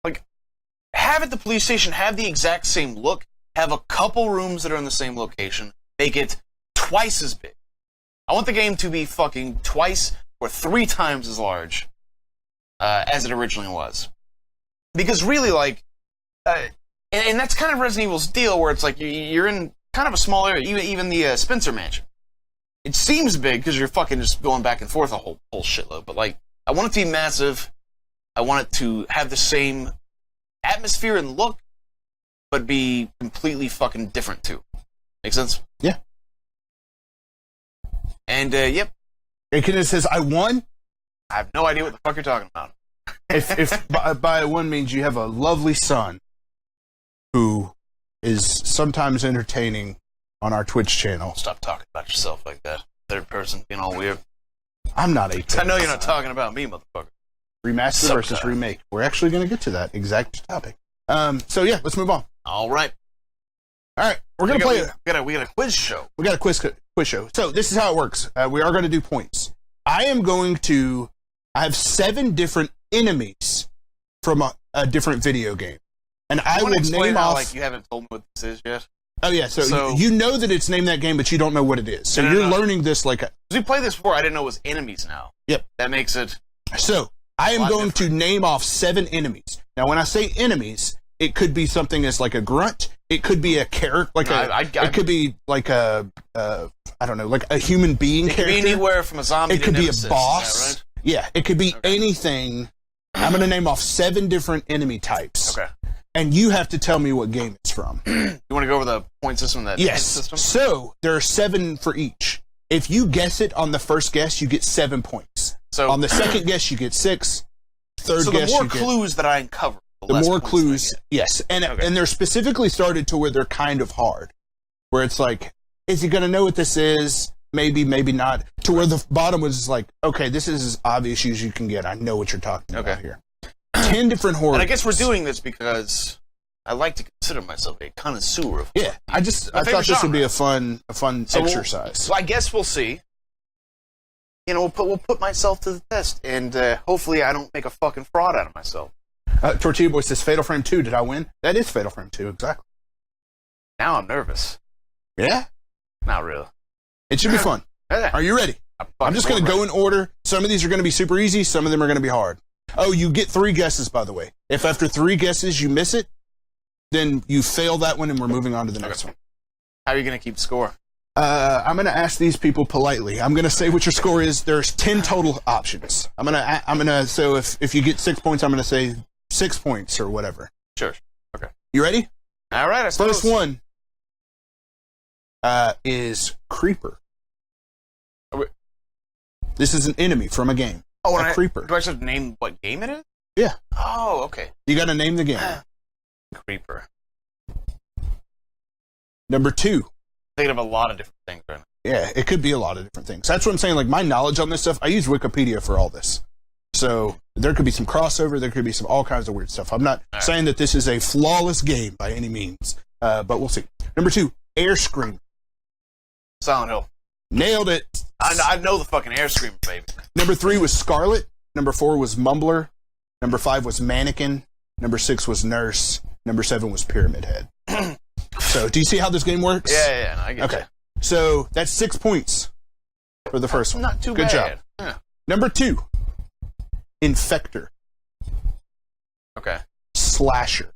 like, have at the police station, have the exact same look, have a couple rooms that are in the same location, make it twice as big. I want the game to be fucking twice or 3 times as large as it originally was. Because really, like, and that's kind of Resident Evil's deal, where it's like you're in kind of a small area, even the Spencer Mansion. It seems big because you're fucking just going back and forth a whole shitload, but like, I want it to be massive. I want it to have the same atmosphere and look, but be completely fucking different too. Make sense? Yeah. And yep. It says, "I won." I have no idea what the fuck you're talking about. If by one means you have a lovely son who is sometimes entertaining on our Twitch channel. Stop talking about yourself like that. Third person, being all weird. I'm not a. I know you're not talking about me, motherfucker. Remaster versus remake. We're actually going to get to that exact topic. So yeah, let's move on. All right. All right, we're going to play. We got a quiz show. We got a quiz show. So this is how it works. We are going to do points. I have 7 different enemies from a different video game, and I will name off. Like, you haven't told me what this is yet. Oh yeah, so you know that it's named that game, but you don't know what it is. So you're learning this like. We played this before. I didn't know it was enemies now. Yep. That makes it. So I am going to name off 7 enemies. Now, when I say enemies, it could be something as like a grunt. It could be a character, like it could be like a I don't know, like a human being character. It could be anywhere from a zombie. It could be nemesis, a boss. right? Yeah, it could be anything. I'm going to name off 7 different enemy types. Okay. And you have to tell me what game it's from. You want to go over the point system? Yes. System? So there are 7 for each. If you guess it on the first guess, you get 7 points. So on the second guess, you get 6. Third guess, the more clues that I uncover, the more clues. Yes, and they're specifically started to where they're kind of hard, where it's like, is he going to know what this is? Maybe, maybe not. To where the bottom was like, okay, this is as obvious as you can get. I know what you're talking about here. 10 different horror. And I guess we're doing this because I like to consider myself a connoisseur of. Yeah, I thought this would be a fun exercise. So I guess we'll see. You know, we'll put myself to the test, and hopefully I don't make a fucking fraud out of myself. Tortilla Boy says, Fatal Frame 2, did I win? That is Fatal Frame 2, exactly. Now I'm nervous. Yeah? Not really. It should be fun. Are you ready? I'm just going to go in order. Some of these are going to be super easy. Some of them are going to be hard. Oh, you get 3 guesses, by the way. If after 3 guesses you miss it, then you fail that one and we're moving on to the next one. How are you going to keep score? I'm going to ask these people politely. I'm going to say what your score is. There's 10 total options. So if you get 6 points, I'm going to say 6 points or whatever. Sure. Okay. You ready? All right, I suppose. First one is Creeper. This is an enemy from a game. Oh, a creeper. Do I just name what game it is? Yeah. Oh, okay. You got to name the game. Creeper. Number 2. Thinking of a lot of different things right now. Yeah, it could be a lot of different things. That's what I'm saying. Like, my knowledge on this stuff, I use Wikipedia for all this. So there could be some crossover. There could be some all kinds of weird stuff. I'm not saying that this is a flawless game by any means, but we'll see. Number 2, Air Scream. Silent Hill. Nailed it. I know the fucking Air Scream, baby. Number 3 was Scarlet. Number 4 was Mumbler. Number 5 was Mannequin. Number 6 was Nurse. Number 7 was Pyramid Head. So, do you see how this game works? Yeah, no, I get it. Okay. So, that's 6 points for the first one. Not too Good bad. job. Yeah. Number 2, Infector. Okay. Slasher.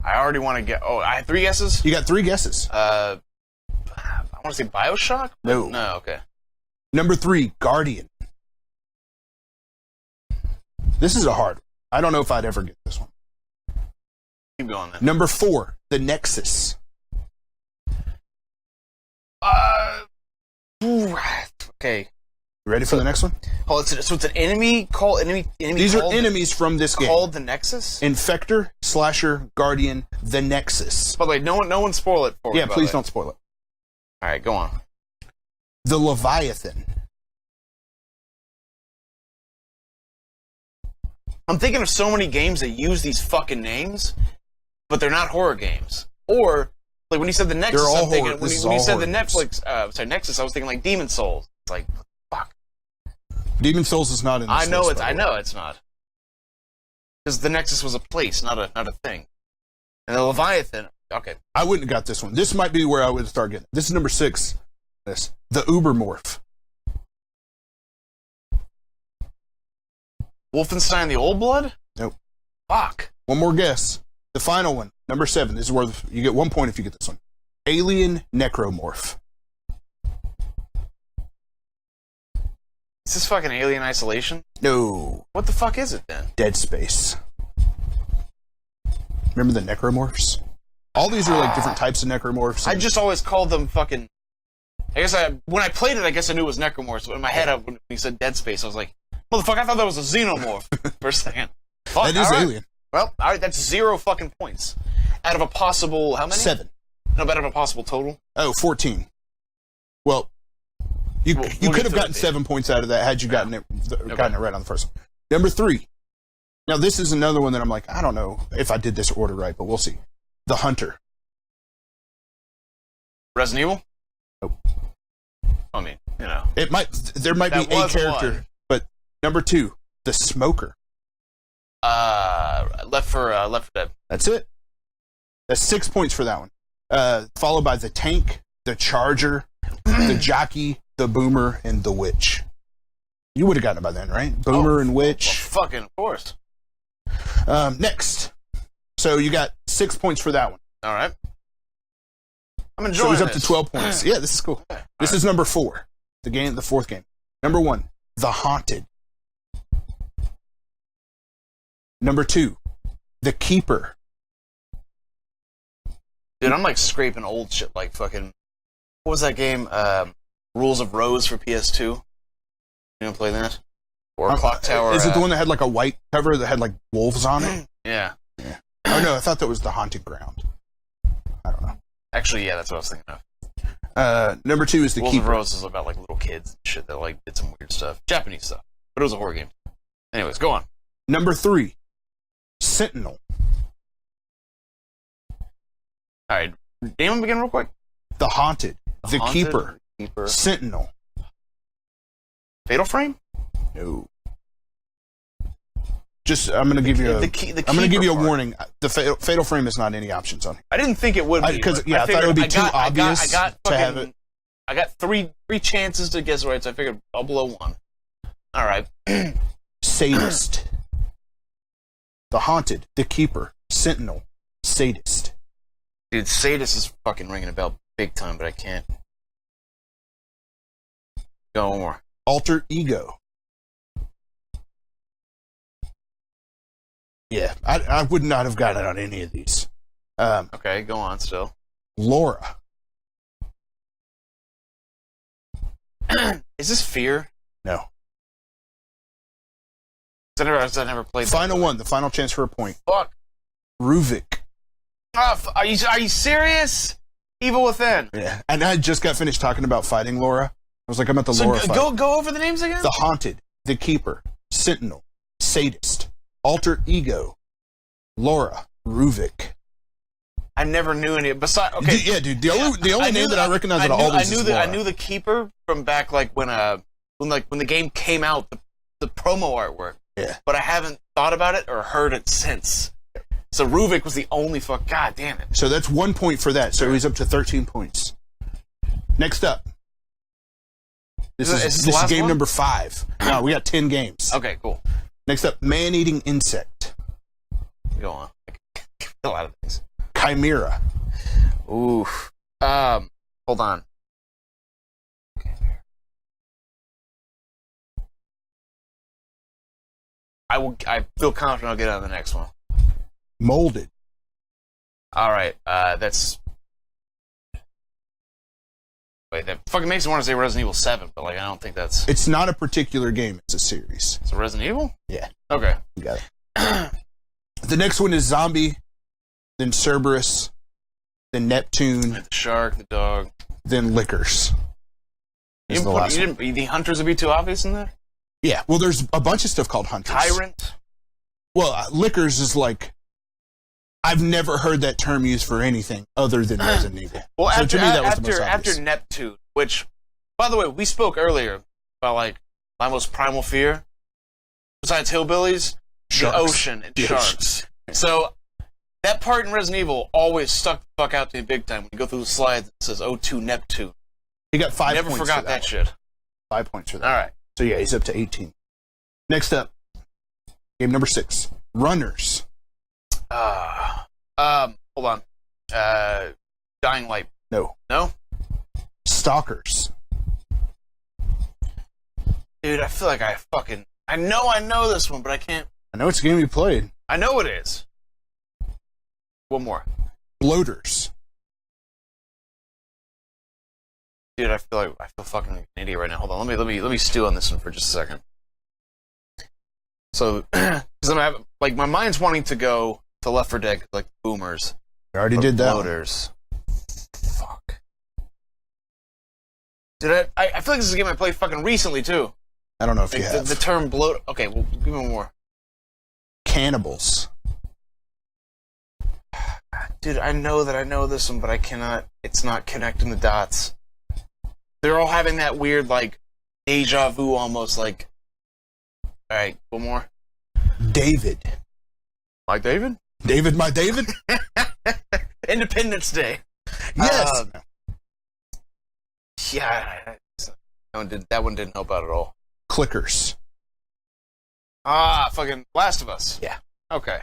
I already want to get. Oh, I had 3 guesses? You got 3 guesses. I want to say Bioshock? No. No, okay. Number 3, Guardian. This is a hard one. I don't know if I'd ever get this one. Keep going, then. Number 4, The Nexus. Okay. You ready for the next one? Oh, so it's an enemy called enemy. These are enemies from this game. Called the Nexus. Infector, Slasher, Guardian, The Nexus. By the way, no one spoil it for me. Yeah, please don't spoil it. All right, go on. The Leviathan. I'm thinking of so many games that use these fucking names, but they're not horror games. Or Like when you said the Nexus, They're all I'm thinking horror. when This you is all said the horror Netflix, Nexus, I was thinking like Demon Souls. It's like, fuck. Demon Souls is not in this I know list, it's. by I the way. know it's not. Because the Nexus was a place, not a thing. And the Leviathan. Okay. I wouldn't have got this one. This might be where I would start getting. This is number 6. This the Ubermorph. Wolfenstein: The Old Blood. Nope. Fuck. One more guess. The final one, number 7. This is where you get 1 point if you get this one. Alien Necromorph. Is this fucking Alien Isolation? No. What the fuck is it then? Dead Space. Remember the Necromorphs? All these are like different types of Necromorphs. I just always called them fucking. I guess when I played it, I guess I knew it was Necromorphs. But in my head, when he said Dead Space, I was like, motherfucker, I thought that was a Xenomorph for a second. Fuck, that is all right. Alien. Well, all right, that's 0 fucking points. Out of a possible, how many? 7. No, out of a possible total? Oh, 14. Well, you We'll could get have to gotten it, 7 points out of that had you gotten it right on the first one. Number 3. Now, this is another one that I'm like, I don't know if I did this order right, but we'll see. The Hunter. Resident Evil? Nope. I mean, you know. There might be That a was character, one. but number 2, The Smoker. Left for Dead. That's it. That's 6 points for that one. Followed by The Tank, The Charger, The Jockey, The Boomer, and The Witch. You would have gotten it by then, right? Boomer and Witch. Well, fucking, of course. Next. So you got 6 points for that one. All right. I'm So enjoying it's up this. to 12 points. Yeah, this is cool. Yeah. This is number 4. The fourth game. Number 1, The Haunted. Number 2, The Keeper. Dude, I'm like scraping old shit like fucking. What was that game? Rules of Rose for PS2. You want to play that? Or Clock Tower. Is it the one that had like a white cover that had like wolves on it? Yeah. Oh no, I thought that was The Haunted Ground. I don't know. Actually, yeah, that's what I was thinking of. Number 2 is The Rules Keeper. of Rose is about like little kids and shit that like did some weird stuff. Japanese stuff. But it was a horror game. Anyways, go on. Number 3, Sentinel. All right. Name them again real quick. The Haunted. The Haunted, Keeper. Keeper. Sentinel. Fatal Frame? No. Just, I'm going to give you a... The I'm going to give you a Keeper warning. The Fatal Frame is not any options on here. I didn't think it would be. Because but I thought it would be too obvious I got to have it. I got three chances to guess right, so I figured I'll blow one. All right. Sadist. The Haunted. The Keeper. Sentinel. Sadist. Dude, Sadist is fucking ringing a bell big time, but I can't. Go one more. Alter Ego. Yeah, I would not have gotten it on any of these. Okay, go on still. Laura. Is this Fear? No. I never played Final that. one. The final chance for a point. Fuck. Ruvik. Oh, are you serious? Evil Within. Yeah. And I just got finished talking about fighting Laura. I was like, I'm at the So Laura fight. go over the names again? The Haunted. The Keeper. Sentinel. Sadist. Alter Ego. Laura. Ruvik. I never knew any. Besides, okay. Yeah, dude. The only name that I recognize out of all these is Laura. I knew the Keeper from back like when the game came out, the promo artwork. Yeah. But I haven't thought about it or heard it since. So Ruvik was the only fuck. God damn it. So that's 1 point for that. So he's up to 13 points. Next up. This is game one? number 5. No, we got 10 games. Okay, cool. Next up, Man-Eating Insect. Go on. A lot of things. Chimera. Oof. Hold on. I feel confident I'll get on the next one. Molded. All right. That's. Wait, that fucking makes me want to say Resident Evil 7, but like I don't think that's. It's not a particular game. It's a series. It's a Resident Evil? Yeah. Okay. You got it. The next one is Zombie, then Cerberus, then Neptune, The shark, the dog. then Lickers. You didn't, the hunters would be too obvious in there? Yeah, well, there's a bunch of stuff called Hunters. Tyrant? Well, Lickers is like I've never heard that term used for anything other than Resident Evil. Well, so after, to me, that was the most obvious. after Neptune, which, by the way, we spoke earlier about, like, my most primal fear, besides hillbillies, Sharks. the ocean and sharks. So, that part in Resident Evil always stuck the fuck out to me big time. When you go through the slides, it says O2 Neptune. He got 5 Never points forgot for that one. shit. 5 points for that. All right. So yeah, he's up to 18. Next up, game number 6, Runners. Hold on. Dying Light. No. No? Stalkers. Dude, I feel like I know this one, but I can't. I know it's a game you played. I know it is. One more. Bloaters. Dude, I feel fucking like an idiot right now. Hold on, let me stew on this one for just a second. So, because my mind's wanting to go to Left 4 Dead, like boomers. I already did that. Bloaters. Fuck. Dude, I feel like this is a game I played fucking recently too. I don't know if Like you have. the term bloat. Okay, well, give me one more. Cannibals. Dude, I know that I know this one, but I cannot. It's not connecting the dots. They're all having that weird, like, deja vu almost, like. Alright, one more. David. Like David? David, my David? Independence Day. Yes. Yeah. That one didn't help out at all. Clickers. Fucking Last of Us. Yeah. Okay.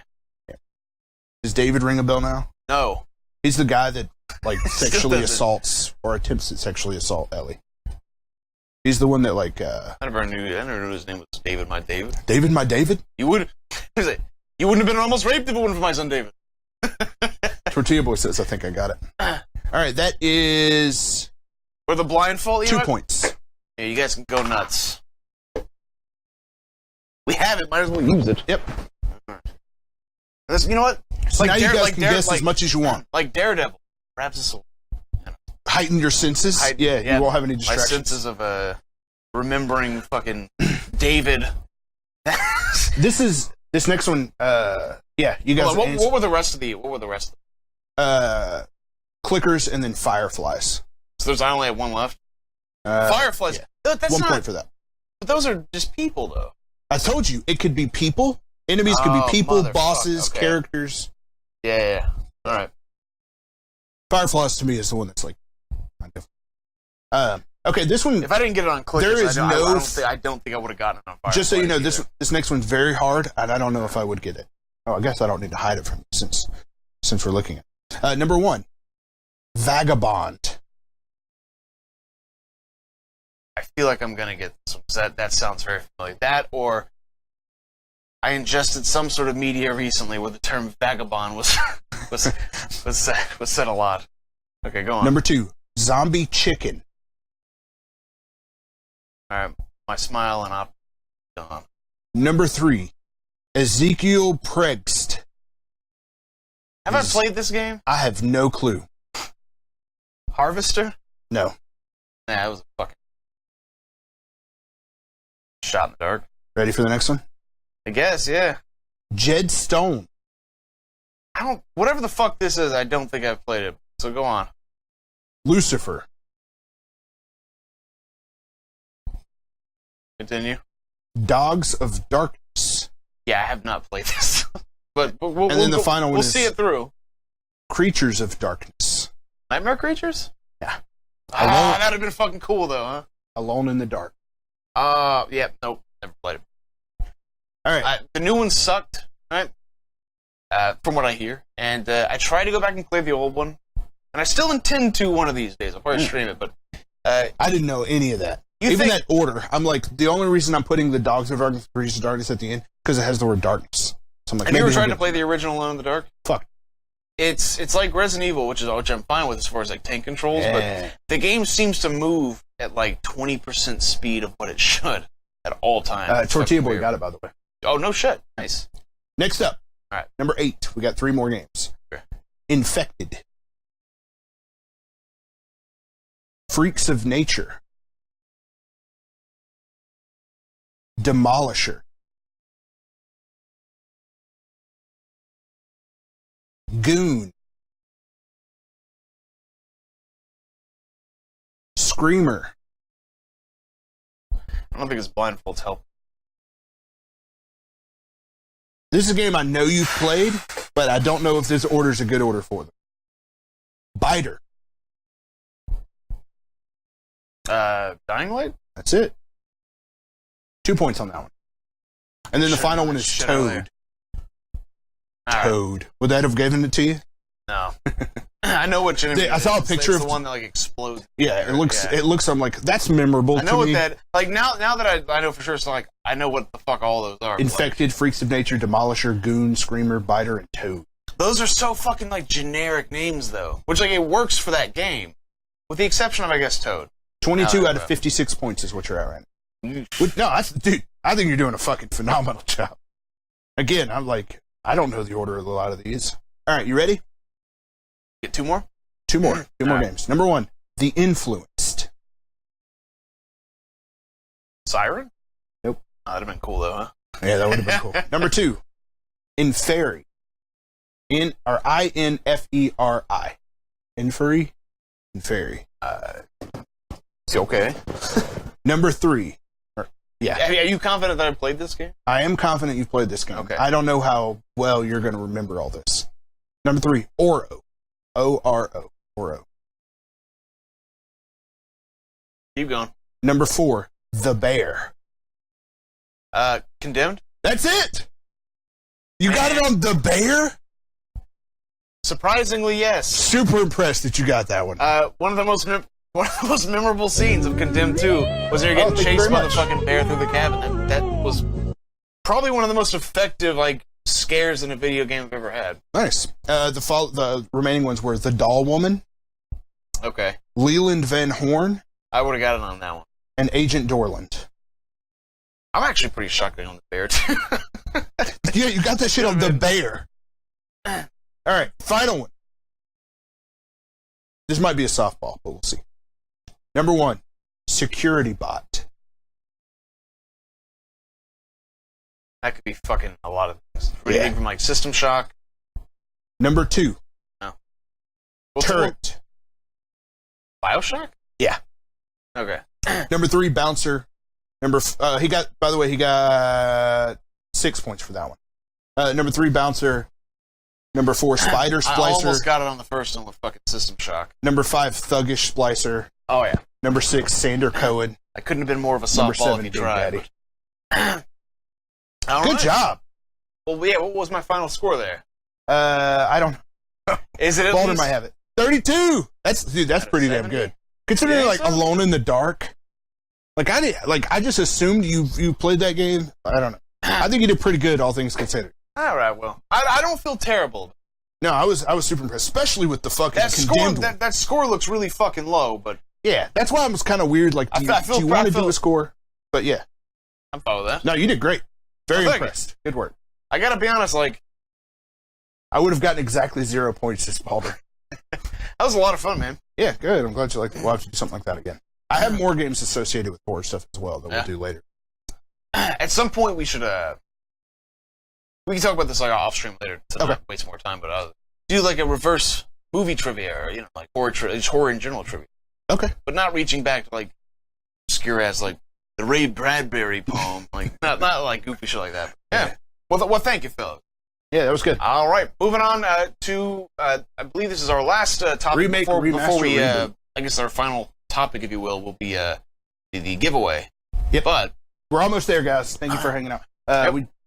Does David ring a bell now? No. He's the guy that, like, sexually doesn't. assaults or attempts to sexually assault Ellie. He's the one that, like, I never knew his name was David, my David. David, my David? You wouldn't have been almost raped if it wasn't for my son David. Tortilla Boy says, I think I got it. All right, that is Or the blindfold. 2 points. Yeah, you guys can go nuts. We have it. Might as well use it. Yep. You know what? So now you guys can guess as much as you want. Like Daredevil. Perhaps this will Heighten your senses. Yeah, you won't have any my distractions. senses of remembering fucking David. This next one. Yeah, you guys. What were the rest of the? Clickers and then fireflies. So I only have one left. Fireflies. Yeah. That's 1 not, point for that. But those are just people, though. I told you it could be people. Enemies could be people, bosses, okay. characters. Yeah. All right. Fireflies to me is the one that's like. Okay, this one. If I didn't get it on Clickers, there is I don't think I would have gotten it on Fireflies. Just so you know, either. this next one's very hard, and I don't know if I would get it. Oh, I guess I don't need to hide it from you since we're looking at it. Number 1, Vagabond. I feel like I'm gonna get this one, 'cause that sounds very familiar. That, or I ingested some sort of media recently where the term vagabond was said a lot. Okay, go on. Number 2, Zombie Chicken. All right, my smile and op. Gone. Number 3, Ezekiel Pregst. Have I played this game? I have no clue. Harvester? No. Nah, it was a fucking shot in the dark. Ready for the next one? I guess, yeah. Jed Stone. Whatever the fuck this is, I don't think I've played it. So go on. Lucifer. Continue. Dogs of Darkness. Yeah, I have not played this. but we'll, And then the final one we'll is see it through. Creatures of Darkness. Nightmare Creatures? Yeah. That would have been fucking cool, though, huh? Alone in the Dark. Yeah, nope, never played it. All right. The new one sucked, right? From what I hear. And I tried to go back and play the old one. And I still intend to one of these days. I'll probably stream it, but... I didn't know any of that. Even that order. I'm like, the only reason I'm putting the Dogs of Darkness, Creatures of Darkness at the end, because it has the word darkness. So I'm like, have you ever tried to play the original Alone in the Dark? Fuck. It's like Resident Evil, which I'm fine with as far as like tank controls, but the game seems to move at like 20% speed of what it should at all times. Tortilla Boy got it, by the way. Oh, no shit. Nice. Next up. All right. Number 8. We got 3 more games. Sure. Infected. Freaks of Nature. Demolisher. Goon. Screamer. I don't think his blindfolds help. This is a game I know you've played, but I don't know if this order is a good order for them. Biter. Dying Light? That's it. 2 points on that one. And then the final one is Toad. Toad. Would that have given it to you? No. I know what you mean. I saw a picture of the one that like explodes. Yeah, it looks. I'm like, that's memorable. I know what that. Like now that I know for sure. So like I know what the fuck all those are. Infected, like, Freaks of Nature, Demolisher, Goon, Screamer, Biter, and Toad. Those are so fucking like generic names though, which like it works for that game, with the exception of I guess Toad. 22 out of 56 points is what you're at right now. Dude, I think you're doing a fucking phenomenal job. Again, I'm like, I don't know the order of a lot of these. All right, you ready? Get two more? Two more games. Number 1, The Influenced. Siren? Nope. Oh, that'd have been cool though, huh? Yeah, that would have been cool. Number 2, Inferi. I-N-F-E-R-I. Inferi? Inferi. Okay. Number 3. Yeah. Are you confident that I played this game? I am confident you've played this game. Okay. I don't know how well you're going to remember all this. Number 3, Oro. O-R-O. Oro. Keep going. Number 4, The Bear. Condemned? That's it! You got it on The Bear? Surprisingly, yes. Super impressed that you got that one. One of the most memorable scenes of Condemned 2 was when you're getting chased by the fucking bear through the cabin. That was probably one of the most effective, like, scares in a video game I've ever had. Nice. The remaining ones were The Doll Woman. Okay. Leland Van Horn. I would have got it on that one. And Agent Dorland. I'm actually pretty shocked on the bear, too. Yeah, you got that shit on The Bear. All right, final one. This might be a softball, but we'll see. Number 1, Security Bot. That could be fucking a lot of things. Anything from like System Shock. Number 2, no. Turret. BioShock? Yeah. Okay. Number 3, Bouncer. He got 6 points for that one. Number 3, Bouncer. Number 4, Spider Splicer. I almost got it on the first one with fucking System Shock. Number 5, Thuggish Splicer. Oh yeah. Number 6, Sander Cohen. I couldn't have been more of a Number softball 7, if you tried. Good job. Well, yeah. What was my final score there? I don't know. Is it at Balder least? might have it. 32. That's pretty damn good. Considering like Alone in the Dark. I just assumed you played that game. I don't know. I think you did pretty good, all things considered. All right. Well, I don't feel terrible. No, I was super impressed, especially with the fucking That score. Condemned That score looks really fucking low, but yeah, that's why I was kind of weird. Like, do you want to do a score? But yeah, I'm fine with that. No, you did great. Very Well, impressed. Good work. I gotta be honest. Like, I would have gotten exactly 0 points this Balder. that was a lot of fun, man. Yeah, good. I'm glad you liked it. We'll have to do something like that again. I have more games associated with horror stuff as well that we'll do later. At some point, we should we can talk about this like off stream later to not waste more time. But do like a reverse movie trivia, or like horror in general trivia. Okay, but not reaching back to like obscure ass like the Ray Bradbury poem, like not like goofy shit like that. Yeah. Well, thank you, fellas. Yeah, that was good. All right, moving on to I believe this is our last topic remake, before we reboot. I guess our final topic, if you will be the giveaway. Yep. But we're almost there, guys. Thank you for hanging out.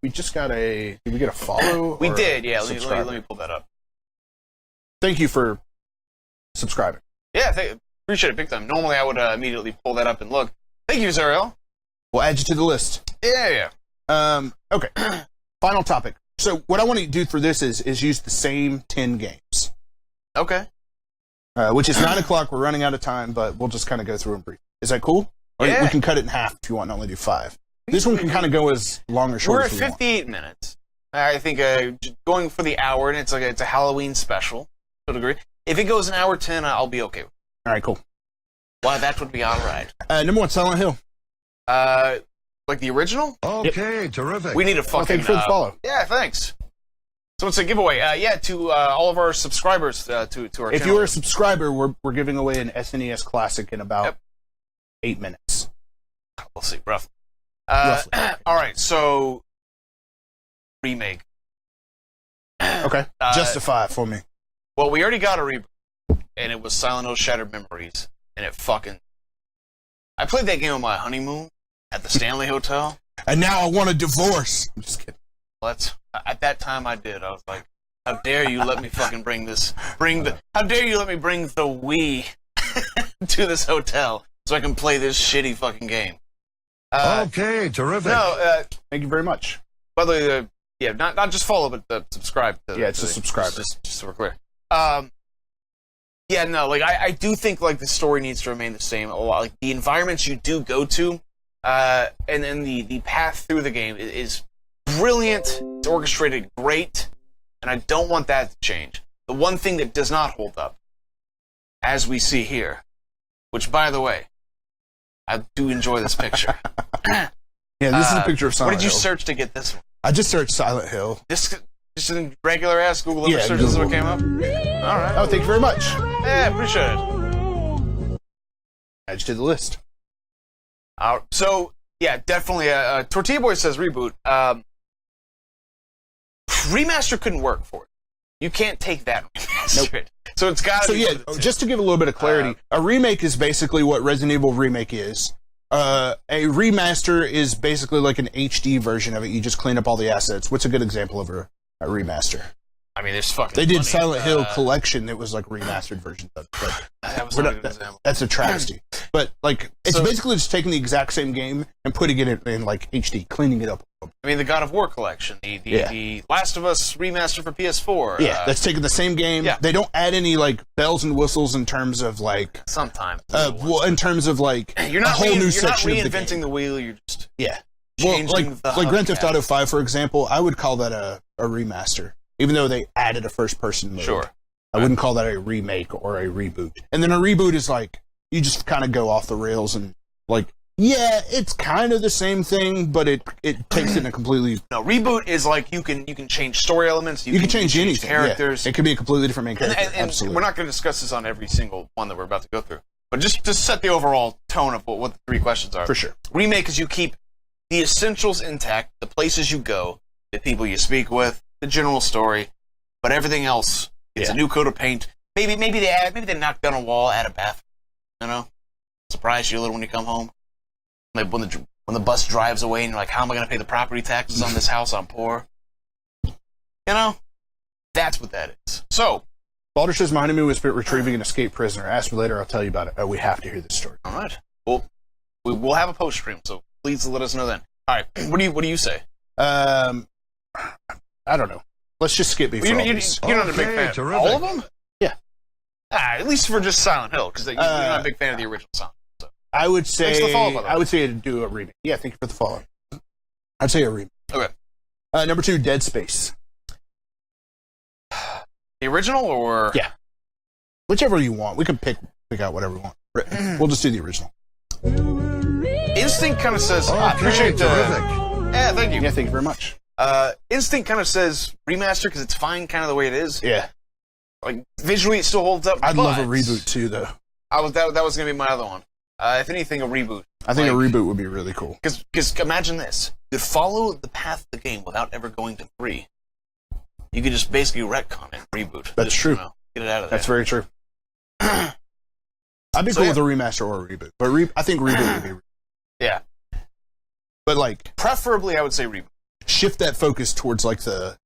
We just got did we get a follow? We did, yeah. Let me pull that up. Thank you for subscribing. Yeah, appreciate it big time. Normally I would immediately pull that up and look. Thank you, Zariel. We'll add you to the list. Yeah. Okay. Final topic. So what I want to do for this is use the same 10 games. Okay. Which is 9 o'clock. We're running out of time, but we'll just kind of go through them briefly. Is that cool? Yeah. Or we can cut it in half if you want and only do 5. This one can kind of go as long or short as we want. We're at 58 minutes. I think going for the hour, and it's a Halloween special to a degree. If it goes an hour 10, I'll be okay with it. All right, cool. Well, that would be all right. Number 1, Silent Hill. Like the original? Okay, terrific. We need a fucking... thank you for the follow. Yeah, thanks. So it's a giveaway. To all of our subscribers to our channel. If you are a subscriber, we're giving away an SNES Classic in about 8 minutes. We'll see, roughly. Roughly. All right, so remake. Okay, justify it for me. Well, we already got a reboot, and it was Silent Hill Shattered Memories, and it fucking... I played that game on my honeymoon at the Stanley Hotel. And now I want a divorce. I'm just kidding. Well, at that time I did. I was like, how dare you let me fucking how dare you let me bring the Wii to this hotel so I can play this shitty fucking game. Okay, terrific. No, Thank you very much. by the way, not just follow, but subscribe. It's a subscriber. Just so we're clear. I do think like the story needs to remain the same. A lot, like the environments you do go to, and then the path through the game is brilliant. It's orchestrated great, and I don't want that to change. The one thing that does not hold up, as we see here, which by the way, I do enjoy this picture. Yeah, this is a picture of Silent Hill. What did you search to get this one? I just searched Silent Hill. Just a regular ass Google image search. This is what came up. All right. Oh, thank you very much. Yeah, appreciate it. Add you to the list. So yeah, definitely. Tortilla Boy says reboot. Remaster couldn't work for it. You can't take that and remaster it. So it's got to be. So yeah, just to give a little bit of clarity, a remake is basically what Resident Evil Remake is. A remaster is basically like an HD version of it. You just clean up all the assets. What's a good example of a remaster? I mean, there's fucking. They did Silent Hill Collection. It was like remastered versions of it. But that's a travesty. But like, it's basically just taking the exact same game and putting it in like HD, cleaning it up. I mean, the God of War collection, the Last of Us remaster for PS4. Yeah, that's taking the same game. Yeah. They don't add any like bells and whistles in terms of like. Sometimes. In terms of like you're not a whole new section You're not of the reinventing game. the wheel. You're just changing like Grand Theft Auto 5, for example. I would call that a remaster, even though they added a first-person mode. Sure. I wouldn't call that a remake or a reboot. And then a reboot is like you just kind of go off the rails and like. Yeah, it's kind of the same thing, but it takes it in a completely... No, reboot is like you can change story elements. You can change anything. Characters. Yeah. It could be a completely different main character. And absolutely. We're not going to discuss this on every single one that we're about to go through. But just to set the overall tone of what the three questions are. For sure. Remake is you keep the essentials intact, the places you go, the people you speak with, the general story, but everything else, it's a new coat of paint. Maybe they knock down a wall, add a bathroom. You know? Surprise you a little when you come home. Like when the bus drives away and you're like, how am I going to pay the property taxes on this house? I'm poor. You know? That's what that is. So. Baldur says, my honeymoon was spent retrieving an escaped prisoner. Ask me later, I'll tell you about it. We have to hear this story. All right. Well, we'll have a post stream, so please let us know then. All right. What do you say? I don't know. Let's just skip me for all these. You're not a big fan. Terrific. All of them? Yeah. At least for just Silent Hill, because you're not a big fan of the original Silent Hill. So. I would say Thanks for the follow, by the way. I would say to do a remake. Yeah, thank you for the follow. I'd say a remake. Okay. Number 2, Dead Space. The original or yeah, whichever you want. We can pick out whatever we want. We'll just do the original. Instinct kind of says. Okay, I appreciate terrific. Yeah, thank you. Yeah, thank you very much. Instinct kind of says remaster because it's fine, kind of the way it is. Yeah, like visually, it still holds up. I'd love a reboot too, though. That was gonna be my other one. If anything, a reboot. I think a reboot would be really cool. Because imagine this: you could follow the path of the game without ever going to 3. You could just basically retcon it, reboot. That's just, true. You know, get it out of there. That's very true. I'd be cool with a remaster or a reboot, but I think reboot would be. Yeah, but like preferably, I would say reboot. Shift that focus towards like the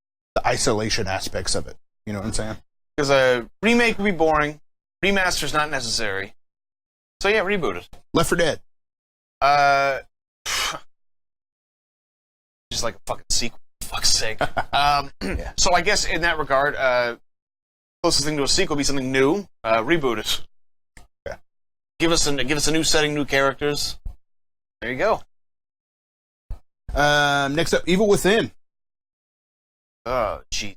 isolation aspects of it. You know what I'm saying? Because a remake would be boring. Remaster's not necessary. So yeah, reboot it. Left 4 Dead. Just like a fucking sequel, for fuck's sake. Yeah. So I guess in that regard, closest thing to a sequel would be something new. Reboot it. Okay. Give us a new setting, new characters. There you go. Next up, Evil Within. Oh, jeez.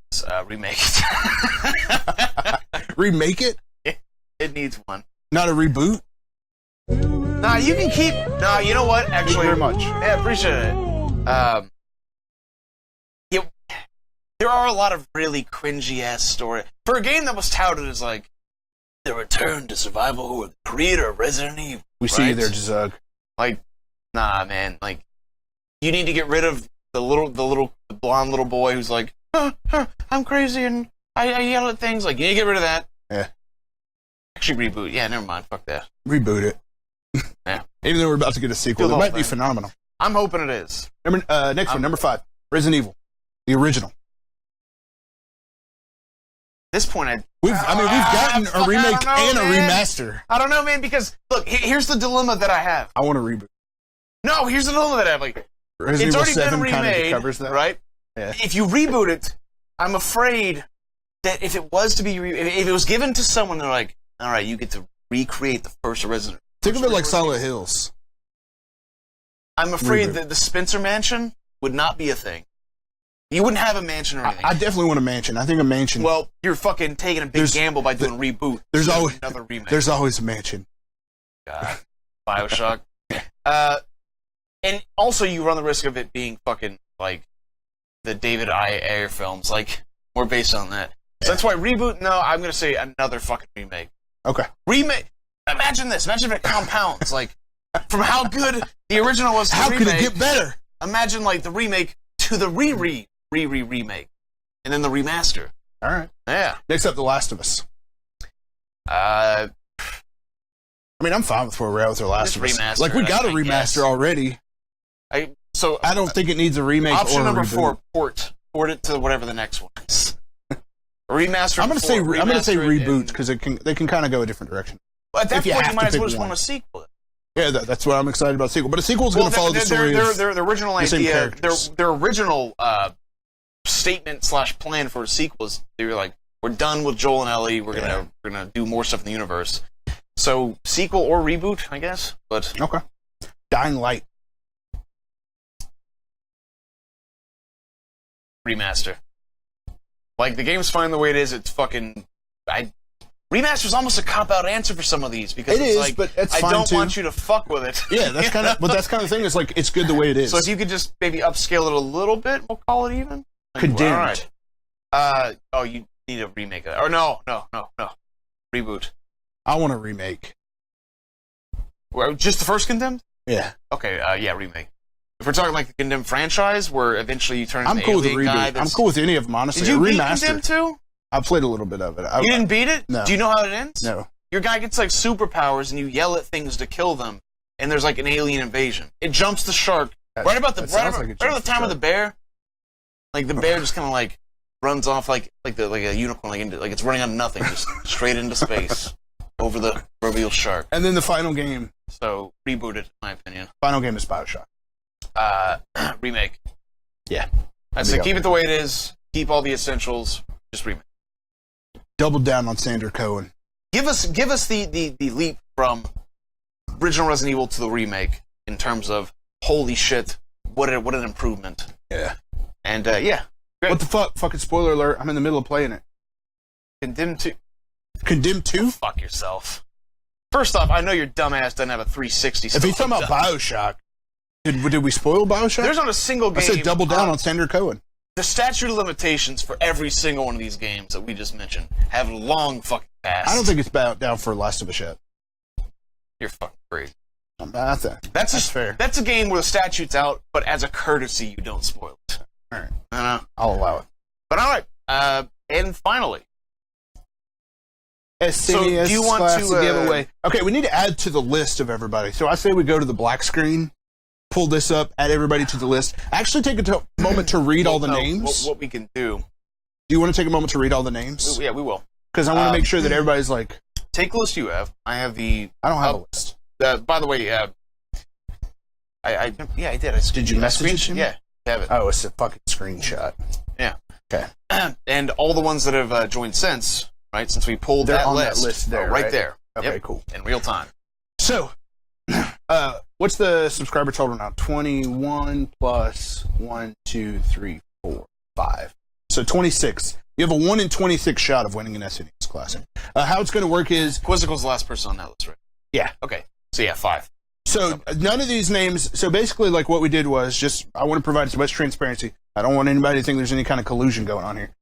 Remake it. Remake it? It needs one. Not a reboot? Nah, you can keep... Nah, you know what? Actually... Thank you very much. Yeah, appreciate it. there are a lot of really cringy ass story for a game that was touted as like the return to survival or the creator of Resident Evil. We see you there, Jazug. Like, nah, man. Like, you need to get rid of the blonde little boy who's like, I'm crazy and I yell at things. Like, you need to get rid of that. Yeah. Actually, reboot. Yeah, never mind. Fuck that. Reboot it. Yeah. Even though we're about to get a sequel, it might be phenomenal. I'm hoping it is. Next one, number 5. Resident Evil. The original. At this point, we've gotten a remake and a remaster. I don't know, man, because, look, here's the dilemma that I have. I want a reboot. No, here's the dilemma that I have. Like, Resident it's Evil already 7 been remade, covers that. Right? Yeah. If you reboot it, I'm afraid that if it was to be, if it was given to someone, they're like, all right, you get to recreate the first Resident Evil. Think of it like Silent Hills. I'm afraid that the Spencer Mansion would not be a thing. You wouldn't have a mansion or anything. I definitely want a mansion. I think a mansion. Well, you're fucking taking a big gamble by doing a reboot. There's always another remake. There's always a mansion. God. BioShock. And also you run the risk of it being fucking like the David Ayer films, like more based on that. So that's why reboot. No, I'm gonna say another fucking remake. Okay. Remake. Imagine this. Imagine if it compounds. Like from how good the original was to how the remake. How could it get better? Imagine like the remake to the remake, and then the remaster. All right. Yeah. Next up, The Last of Us. I mean, I'm fine with where we're at with The Last of Us. Remaster, like we got a remaster already. I don't think it needs a remake. Option or number reboot. 4: port it to whatever the next one is. Remaster. I'm going to say reboot because they can kind of go a different direction. Well, at that point, you might as well just want a sequel. Yeah, that's what I'm excited about. Sequel, but a sequel is going to follow the story. Their original idea, their original statement / plan for a sequel is they were like, we're done with Joel and Ellie. We're gonna do more stuff in the universe. So sequel or reboot, I guess. But okay. Dying Light. Remaster. Like, the game's fine the way it is. It's fucking... Remaster's almost a cop-out answer for some of these, because it's like, but it's I fine don't too. want you to fuck with it. Yeah, that's kind of... But that's kind of the thing. It's like, it's good the way it is. So if you could just maybe upscale it a little bit, we'll call it even. Like, Condemned. All right. You need a remake of that. Or no. Reboot. I want a remake. Just the first Condemned? Yeah. Okay, yeah, remake. If we're talking like the Condemned franchise, where eventually you turn into I'm cool with a alien guy reboot. I'm cool with any of them, honestly. Did you beat remaster. Condemned too? I played a little bit of it. You didn't beat it? No. Do you know how it ends? No. Your guy gets like superpowers and you yell at things to kill them, and there's like an alien invasion. It jumps the shark right about the time of the bear. Like the bear just kind of like runs off like a unicorn, like it's running on nothing, just straight into space over the proverbial shark. And then the final game. So reboot it, in my opinion. Final game is BioShock. Remake. Yeah. I say keep it the way it is. Keep all the essentials. Just remake. Double down on Sandra Cohen. Give us the leap from original Resident Evil to the remake in terms of holy shit, what an improvement. Yeah. And yeah. Great. What the fuck? Fucking spoiler alert! I'm in the middle of playing it. Condemned 2. Condemned 2? Fuck yourself. First off, I know your dumbass doesn't have a 360. If he's talking about BioShock, did we spoil BioShock? There's not a single game. I said double down on Sandra Cohen. The statute of limitations for every single one of these games that we just mentioned have long fucking passed. I don't think it's down for Last of Us yet. You're fucking crazy. That's fair. That's a game where the statute's out, but as a courtesy, you don't spoil it. All right. I'll allow it. But all right. And finally, SNES do you want Classic to giveaway? Okay, we need to add to the list of everybody. So I say we go to the black screen, pull this up, add everybody to the list. Actually, take a moment to read all the names. What we can do? Do you want to take a moment to read all the names? Yeah, we will. Because I want to make sure that everybody's like. Take the list you have. I have the. I don't have a list. By the way, I did. Did you message it to me? Yeah, have it. Oh, it's a fucking screenshot. Yeah. Okay. And all the ones that have joined since, right? Since we pulled They're that on list, that list there, right right? there. Okay, cool. In real time. So, what's the subscriber total now? 21 plus 1, 2, 3, 4, 5. So 26. You have a 1 in 26 shot of winning an SNES Classic. How it's going to work is... Quizzical's the last person on that list, right? Yeah. Okay. So yeah, 5. So none of these names... So basically, like, what we did was just... I want to provide as much transparency. I don't want anybody to think there's any kind of collusion going on here.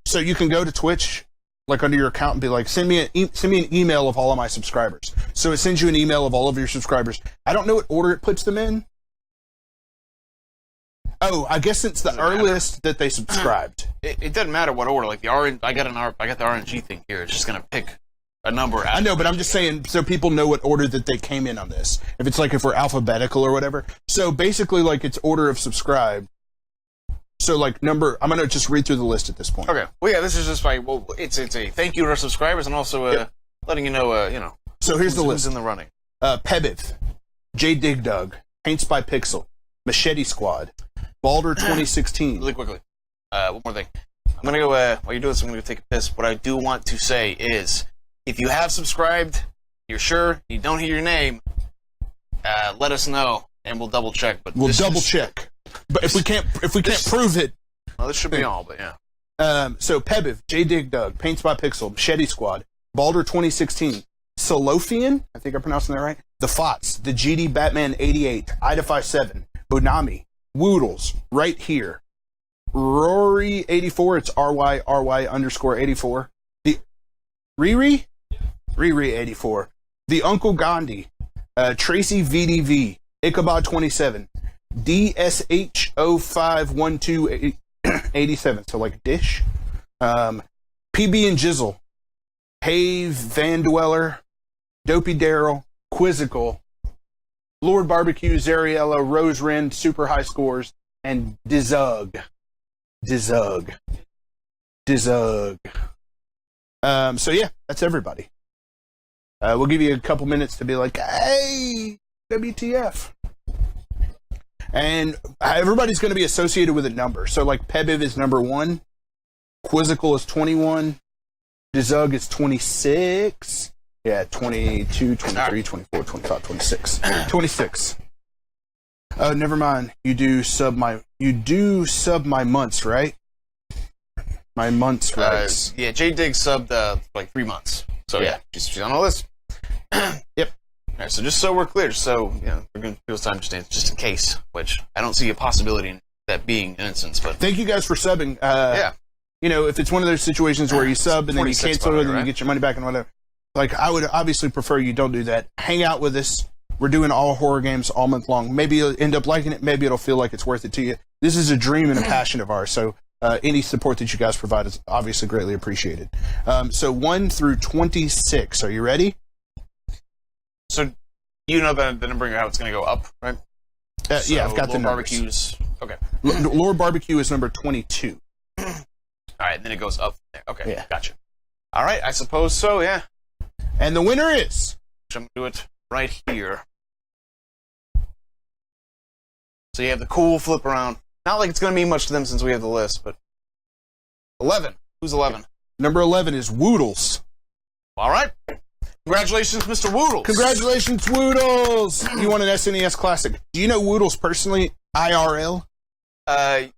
So you can go to Twitch, like under your account, and be like, send me an email of all of my subscribers. So it sends you an email of all of your subscribers. I don't know what order it puts them in. Oh, I guess it's the earliest that they subscribed. It doesn't matter what order. Like I got the RNG thing here. It's just gonna pick a number. I know, but I'm just saying so people know what order that they came in on this. If we're alphabetical or whatever. So basically, like it's order of subscribe. So like I'm gonna just read through the list at this point. Okay. Well, yeah, this is just like it's a thank you to our subscribers and also letting you know So here's the list who's in the running. Pebiv, J Dig Dug, Paints by Pixel, Machete Squad, Balder 2016. Really quickly, one more thing. I'm gonna go. While you're doing this, I'm gonna go take a piss. What I do want to say is, if you have subscribed, you're sure you don't hear your name, let us know and we'll double check. But we'll double check. But if we can't prove it, well, this should be all. But yeah. So Pebiv, J Dig Dug, Paints by Pixel, Machete Squad, Balder 2016, Solofian, I think I'm pronouncing that right. The Fots, the GD Batman 88, Ida 57, Bonami, Woodles, right here. Rory 84, it's RY_84. The Riri 84. The Uncle Gandhi, Tracy VDV, Ichabod 27, DSH 051287. So like Dish. PB and Jizzle, Have Van Dweller, Dopey Daryl, Quizzical, Lord Barbecue, Zariella, Rose Wren, Super High Scores, and Dizug. So yeah, that's everybody. We'll give you a couple minutes to be like, hey, WTF. And everybody's going to be associated with a number. So like Pebiv is number 1, Quizzical is 21, Dizug is 26. Yeah, 22, 23, 24, 25, 26. 26. Never mind. You do sub my months, right? My months, right? Yeah, J Dig subbed like 3 months. So yeah, she's on all this. Yep. All right, so just so we're clear, we're going to feel time just in case, which I don't see a possibility in that being an instance. But thank you guys for subbing. Yeah. You know, if it's one of those situations where you sub and then you cancel it and then you get your money back and whatever, like I would obviously prefer you don't do that. Hang out with us. We're doing all horror games all month long. Maybe you'll end up liking it. Maybe it'll feel like it's worth it to you. This is a dream and a passion of ours. So any support that you guys provide is obviously greatly appreciated. So 1 through 26. Are you ready? So you know the number, how it's going to go up, right? Yeah, I've got the numbers. Barbecues. Okay. Lord Barbecue is number 22. All right, then it goes up there. Okay, yeah. Gotcha. All right, I suppose so, yeah. And the winner is... I'm going to do it right here. So you have the cool flip around. Not like it's going to mean much to them since we have the list, but 11. Who's 11? Number 11 is Woodles. All right. Congratulations, Mr. Woodles. Congratulations, Woodles. You won an SNES Classic. Do you know Woodles personally, IRL?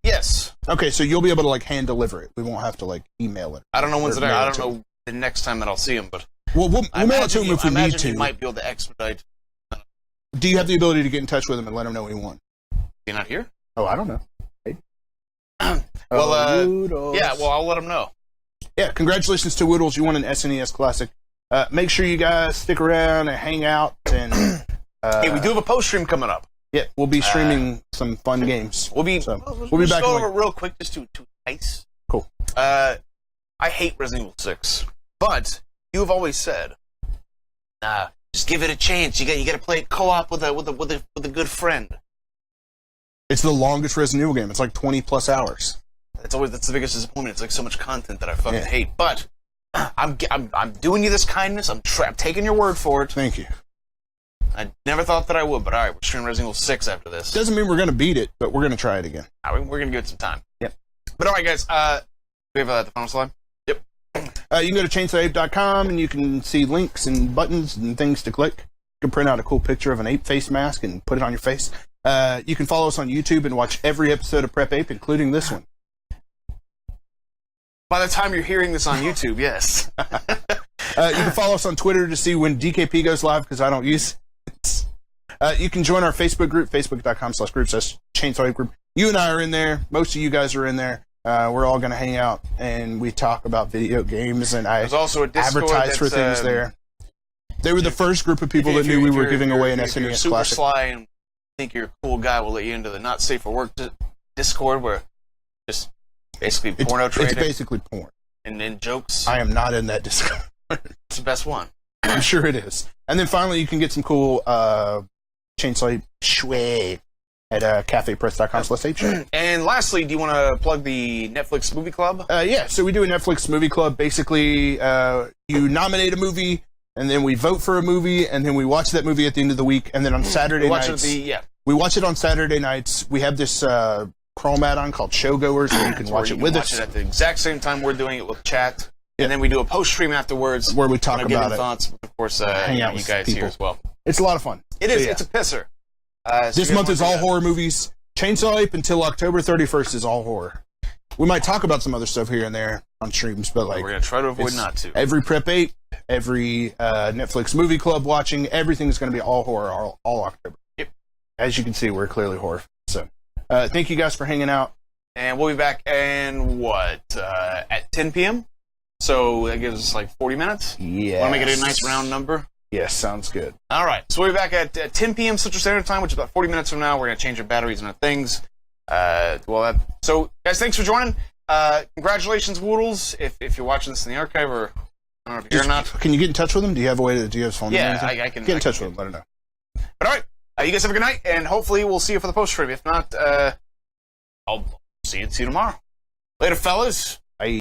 Yes. Okay, so you'll be able to like hand deliver it. We won't have to like email it. I don't know when's it. I don't know the next time that I'll see him, but we'll mail it to him if we need to. You might be able to expedite. Do you have the ability to get in touch with him and let him know what you want? You're not here? Oh, I don't know. Well, yeah. Well, I'll let him know. Yeah, congratulations to Woodles. You won an SNES Classic. Make sure you guys stick around and hang out. And hey, we do have a post stream coming up. Yeah, we'll be streaming some fun games. We'll be back. Go over real quick just to ice. Cool. I hate Resident Evil 6, but you have always said, just give it a chance. You got to play it co-op with a good friend. It's the longest Resident Evil game. It's like 20+ hours. That's the biggest disappointment. It's like so much content that I fucking hate. But I'm doing you this kindness. I'm taking your word for it. Thank you. I never thought that I would, but all right, we're streaming Resident Evil 6 after this. Doesn't mean we're going to beat it, but we're going to try it again. All right, we're going to give it some time. Yep. But all right, guys, we have the final slide? Yep. You can go to chainsawyape.com and you can see links and buttons and things to click. You can print out a cool picture of an ape face mask and put it on your face. You can follow us on YouTube and watch every episode of Prep Ape, including this one. By the time you're hearing this on YouTube, yes. You can follow us on Twitter to see when DKP goes live, because I don't use it. You can join our Facebook group, facebook.com/groups/Chainsaw Group. You and I are in there. Most of you guys are in there. We're all going to hang out and we talk about video games, and I There's also a Discord advertise for things there. They were the first group of people that knew we were giving away an SNES super Classic. Sly and think you're a cool guy, we'll let you into the not safe for work Discord, where just basically porno trading. It's basically porn. And then jokes. I am not in that Discord. It's the best one. I'm sure it is. And then finally, you can get some cool Chainsaw swag at cafepress.com/apeshop. And lastly, do you want to plug the Netflix Movie Club? Yeah, so we do a Netflix movie club. Basically, you nominate a movie, and then we vote for a movie, and then we watch that movie at the end of the week. And then on Saturday nights, we watch it on Saturday nights. We have this Chrome add-on called Showgoers, where you can watch it with us. Watch it at the exact same time we're doing it with chat. And then we do a post stream afterwards where we talk about it. Thoughts, of course, hang out with you guys people here as well. It's a lot of fun. It is. It's a pisser. This month is all horror movies. Chainsaw Ape until October 31st is all horror. We might talk about some other stuff here and there on streams, but like we're gonna try to avoid not to. Every Prep 8, every Netflix movie club watching, everything's going to be all horror all October. Yep. As you can see, we're clearly horror. So, thank you guys for hanging out. And we'll be back at 10 p.m. So that gives us like 40 minutes. Yeah. Want to make it a nice round number? Yes, sounds good. All right. So we'll be back at 10 p.m. Central Standard Time, which is about 40 minutes from now. We're going to change our batteries and our things. So, guys, thanks for joining. Congratulations, Woodles, if you're watching this in the archive, or I don't know if you're not. Can you get in touch with him? Do you have a way to? Do you have his phone number? Yeah, I can. Get in touch with him. Let him know. But all right. You guys have a good night, and hopefully we'll see you for the post stream. If not, I'll see you tomorrow. Later, fellas.